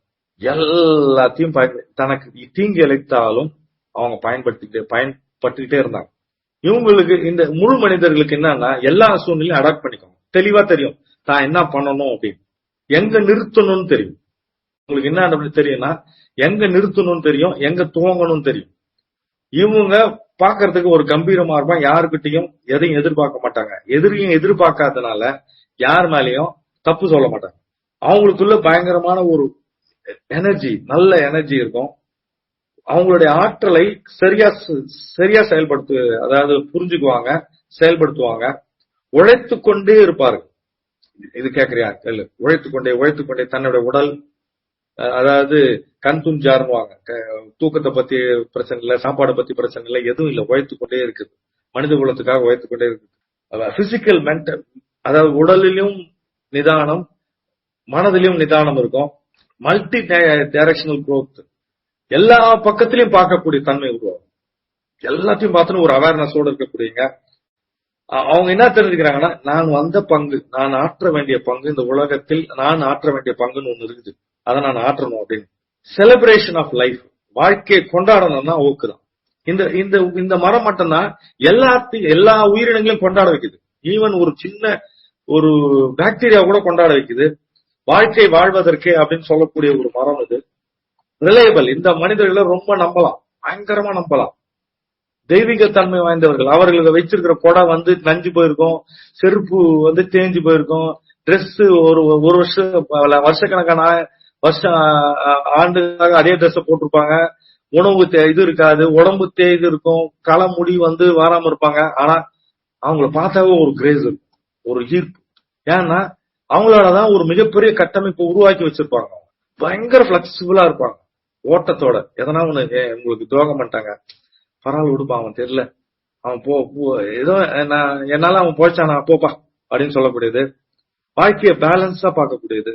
எல்லாத்தையும் தனக்கு தீங்கு இழைத்தாலும் அவங்க பட்டுக்கிட்டே இருந்தாங்க. இவங்களுக்கு இந்த முழு மனிதர்களுக்கு என்னன்னா எல்லா சூழ்நிலையும் அடாப்ட் பண்ணிக்கோங்க. தெளிவா தெரியும் தான் என்ன பண்ணணும் அப்படின்னு, எங்க நிறுத்தணும்னு தெரியும். உங்களுக்கு என்ன தெரியும்னா எங்க நிறுத்தணும்னு தெரியும், எங்க துவங்கணும்னு தெரியும். இவங்க பாக்குறதுக்கு ஒரு கம்பீரமா இருப்பான், யாருக்கிட்டையும் எதையும் எதிர்பார்க்க மாட்டாங்க. எதிரையும் எதிர்பார்க்காதனால யார் மேலேயும் தப்பு சொல்ல மாட்டாங்க. அவங்களுக்குள்ள பயங்கரமான ஒரு எனர்ஜி, நல்ல எனர்ஜி இருக்கும். அவங்களுடைய ஆற்றலை சரியா அதாவது புரிஞ்சுக்குவாங்க, செயல்படுத்துவாங்க. உழைத்து கொண்டே இருப்பார்கள். இது கேக்குறியா கேளு. உழைத்துக்கொண்டே தன்னுடைய உடல், அதாவது கண் துஞ்சாருவாங்க. தூக்கத்தை பத்தி பிரச்சனை இல்ல, சாப்பாடை பத்தி பிரச்சனை இல்ல, எதுவும் இல்ல, உழைத்துக்கொண்டே இருக்குது. மனித குலத்துக்காக உழைத்துக்கொண்டே இருக்குது. பிசிக்கல் மென்டல், அதாவது உடலிலும் நிதானம், மனதிலும் நிதானம் இருக்கும். மல்டி டைரக்ஷனல் குரோத், எல்லா பக்கத்திலையும் பார்க்கக்கூடிய தன்மை உருவாகும். எல்லாத்தையும் பார்த்துன்னு ஒரு அவேர்னஸோட இருக்கக்கூடியங்க. அவங்க என்ன தெரிஞ்சுக்கிறாங்கன்னா, நான் வந்த பங்கு, நான் ஆற்ற வேண்டிய பங்கு இந்த உலகத்தில், நான் ஆற்ற வேண்டிய பங்குன்னு ஒண்ணு இருக்குது, அதை நான் ஆற்றணும் அப்படின்னு. செலிப்ரேஷன் ஆஃப் லைஃப், வாழ்க்கையை கொண்டாடணும்னா ஓக்குதான். இந்த இந்த இந்த மரம் மட்டும்தான் எல்லா உயிரினங்களையும் கொண்டாட வைக்குது. ஈவன் ஒரு சின்ன ஒரு பாக்டீரியா கூட கொண்டாட வைக்குது. வாழ்க்கை வாழ்வதற்கே அப்படின்னு சொல்லக்கூடிய ஒரு மரம் இது. ரிலையபிள். இந்த மனிதர்களை ரொம்ப நம்பலாம், பயங்கரமா நம்பலாம். தெய்வீக தன்மை வாய்ந்தவர்கள். அவர்களுக்கு வச்சிருக்கிற கொடை வந்து நஞ்சு போயிருக்கும், செருப்பு வந்து தேஞ்சு போயிருக்கும், ட்ரெஸ் ஒரு வருஷக்கணக்கான ஆண்டுக்காக அதே ட்ரெஸ் போட்டிருப்பாங்க. உணவு இது இருக்காது, உடம்பு தேய்து இருக்கும், முடி வந்து வாராம இருப்பாங்க. ஆனா அவங்கள பார்த்தாவே ஒரு கிரேஸ் இருக்கும், ஒரு ஈர்ப்பு. ஏன்னா அவங்களாலதான் ஒரு மிகப்பெரிய கட்டமைப்பு உருவாக்கி வச்சிருப்பாங்க. பயங்கர பிளெக்சிபிளா இருப்பாங்க. ஓட்டத்தோட எதனா ஒண்ணு உங்களுக்கு துரோகம் பண்ணிட்டாங்க, பரவாயில்ல விடுப்பா, அவன் தெரியல, அவன் ஏதோ என்னால அவன் போச்சானா போப்பா அப்படின்னு சொல்லக்கூடியது. வாழ்க்கைய பேலன்ஸா பார்க்கக்கூடியது,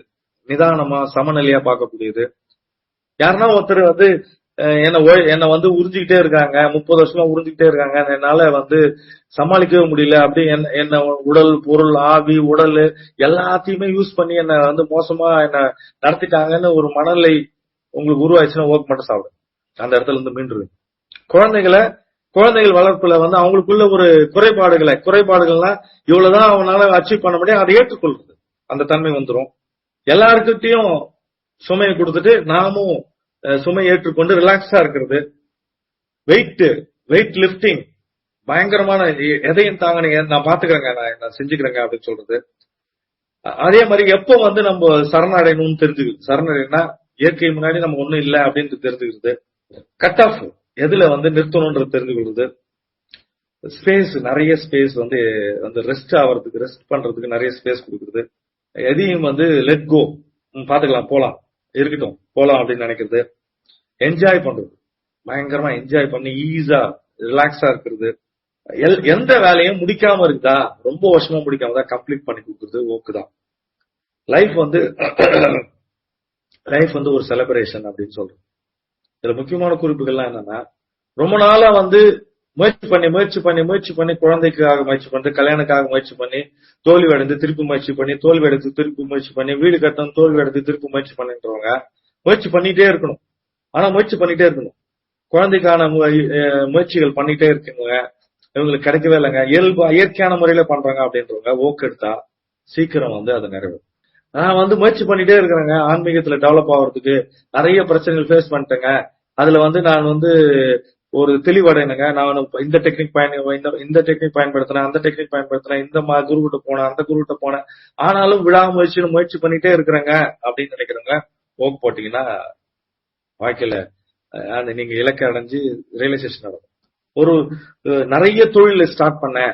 நிதானமா சமநிலையா பார்க்கக்கூடியது. யாருன்னா ஒருத்தர் வந்து என்ன வந்து உறிஞ்சிக்கிட்டே இருக்காங்க, 30 வருஷமா உறிஞ்சிக்கிட்டே இருக்காங்க, என்னால வந்து சமாளிக்கவே முடியல அப்படி, என்ன உடல் பொருள் ஆவி உடல் எல்லாத்தையுமே யூஸ் பண்ணி என்ன வந்து மோசமா என்ன நடத்திட்டாங்கன்னு ஒரு மனநிலை உங்களுக்கு உருவாச்சுன்னா ஓக்கு மட்டும் சாப்பிடும். அந்த இடத்துல இருந்து மீண்டு குழந்தைகள் வளர்ப்புல வந்து அவங்களுக்குள்ள ஒரு குறைபாடுகள்னா இவ்வளவுதான் அவனால அச்சீவ் பண்ண முடியும், அதை ஏற்றுக்கொள்றது அந்த தன்மை வந்துடும். எல்லாருக்கிட்டையும் சுமையை கொடுத்துட்டு நாமும் சுமை ஏற்றுக்கொண்டு ரிலாக்ஸா இருக்கிறது. வெயிட் லிப்டிங், பயங்கரமான எதையும் தாங்க, நான் பாத்துக்கிறேங்க, நான் செஞ்சுக்கிறேங்க அப்படின்னு சொல்றது. அதே மாதிரி எப்போ வந்து நம்ம சரணடையணும்னு தெரிஞ்சுக்கிறது. சரணடைனா இயற்கை முன்னாடி நம்ம ஒண்ணும் இல்லை அப்படின்னு தெரிஞ்சுக்கிறது. கட் ஆஃப், எதுல வந்து நிறுத்தணும்ன்றது தெரிஞ்சுக்கிறது. ஸ்பேஸ், நிறைய ஸ்பேஸ் வந்து ரெஸ்ட் ஆகிறதுக்கு, ரெஸ்ட் பண்றதுக்கு நிறைய ஸ்பேஸ் கொடுக்குறது. எதையும் வந்து லெட் கோ, பாத்துக்கலாம், போலாம், இருக்கட்டும், போலாம் அப்படின்னு நினைக்கிறது. என்ஜாய் பண்றது, பயங்கரமா என்ஜாய் பண்ணி ஈஸா ரிலாக்ஸா இருக்கிறது. எந்த வேலையும் முடிக்காம இருக்குதா, ரொம்ப வருஷமா முடிக்காம தான் கம்ப்ளீட் பண்ணி கொடுக்குறது ஓக்குதான். லைஃப் வந்து ஒரு செலிப்ரேஷன் அப்படின்னு சொல்றோம். இதுல முக்கியமான குறிப்புகள்லாம் என்னன்னா, ரொம்ப நாளா வந்து முயற்சி பண்ணி குழந்தைக்காக முயற்சி பண்ணி, கல்யாணக்காக முயற்சி பண்ணி தோல்வி அடைந்து திருப்பி முயற்சி பண்ணி, தோல்வி அடைந்து திருப்பி முயற்சி பண்ணி, வீடு கட்டணும், தோல்வி அடைந்து திருப்பி முயற்சி பண்ணின்றவங்க முயற்சி பண்ணிட்டே இருக்கணும். ஆனா முயற்சி பண்ணிட்டே இருக்கணும். குழந்தைக்கான முயற்சிகள் பண்ணிட்டே இருக்குங்க, இவங்களுக்கு கிடைக்கவே இல்லைங்க, இயற்கையான முறையில பண்றாங்க அப்படின்றவங்க ஓக்கு எடுத்தா சீக்கிரம் வந்து அதை நிறைவேறும். நான் வந்து முயற்சி பண்ணிட்டே இருக்கிறேங்க, ஆன்மீகத்துல டெவலப் ஆகிறதுக்கு நிறைய பிரச்சனைகள் ஃபேஸ் பண்ணிட்டேங்க, அதுல வந்து நான் வந்து ஒரு தெளிவடைனுங்க, நான் இந்த டெக்னிக் பயன்படுத்தினேன், அந்த டெக்னிக் பயன்படுத்தினேன், இந்த குரு கிட்ட போனேன், அந்த குரு கிட்ட போனேன், ஆனாலும் விடாமுயற்சியில முயற்சி பண்ணிட்டே இருக்கிறேங்க அப்படின்னு நினைக்கிறவங்க ஓக்கு போட்டீங்கன்னா வாழ்க்கையில நீங்க இலக்கை அடைஞ்சு ரியலைசேஷன் நடக்கும். ஒரு நிறைய தொழில ஸ்டார்ட் பண்ணேன்,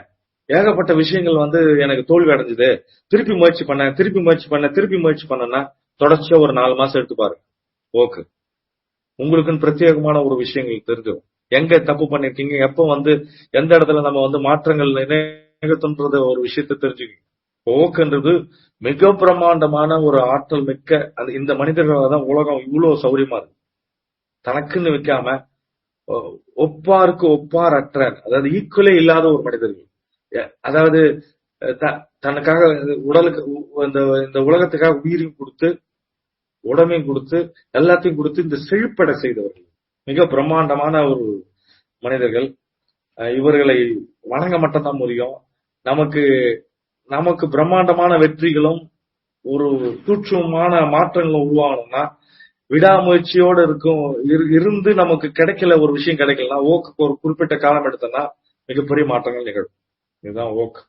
ஏகப்பட்ட விஷயங்கள் வந்து எனக்கு தோல்வி அடைஞ்சது, திருப்பி முயற்சி பண்ணேன்னா தொடர்ச்சியா ஒரு 4 மாசம் எடுத்து பாருங்க. ஓகே, உங்களுக்குன்னு பிரத்யேகமான ஒரு விஷயங்கள் தெரிஞ்சிடும். எங்க தப்பு பண்ணிருக்கீங்க, எப்ப வந்து எந்த இடத்துல நம்ம வந்து மாற்றங்கள் நிகழ்த்துன்றது ஒரு விஷயத்த தெரிஞ்சுக்கீங்க. ஓக்குன்றது மிக பிரமாண்டமான ஒரு ஆற்றல் மிக்க இந்த மனிதர்களால் தான் உலகம் இவ்வளவு சௌரியமா இருக்கு. தனக்குன்னு வைக்காம ஒப்பாருக்கு ஒப்பார் அற்ற, அதாவது ஈக்குவலே இல்லாத ஒரு மனிதர்கள், அதாவது தனக்காக உடலுக்கு இந்த உலகத்துக்காக உயிரையும் கொடுத்து உடமையும் கொடுத்து எல்லாத்தையும் கொடுத்து இந்த செழிப்படை செய்தவர்கள் மிக பிரம்மாண்டமான ஒரு மனிதர்கள். இவர்களை வணங்க மட்டும்தான் முடியும். நமக்கு நமக்கு பிரம்மாண்டமான வெற்றிகளும் ஒரு சூட்சுமமான மாற்றங்களும் உருவாகணும்னா விடாமுயற்சியோட இருந்து நமக்கு கிடைக்கல, ஒரு விஷயம் கிடைக்கலன்னா ஓக்கு ஒரு குறிப்பிட்ட காலம் எடுத்தோம்னா மிகப்பெரிய மாற்றங்கள் நிகழும். இதுதான் ஓக்.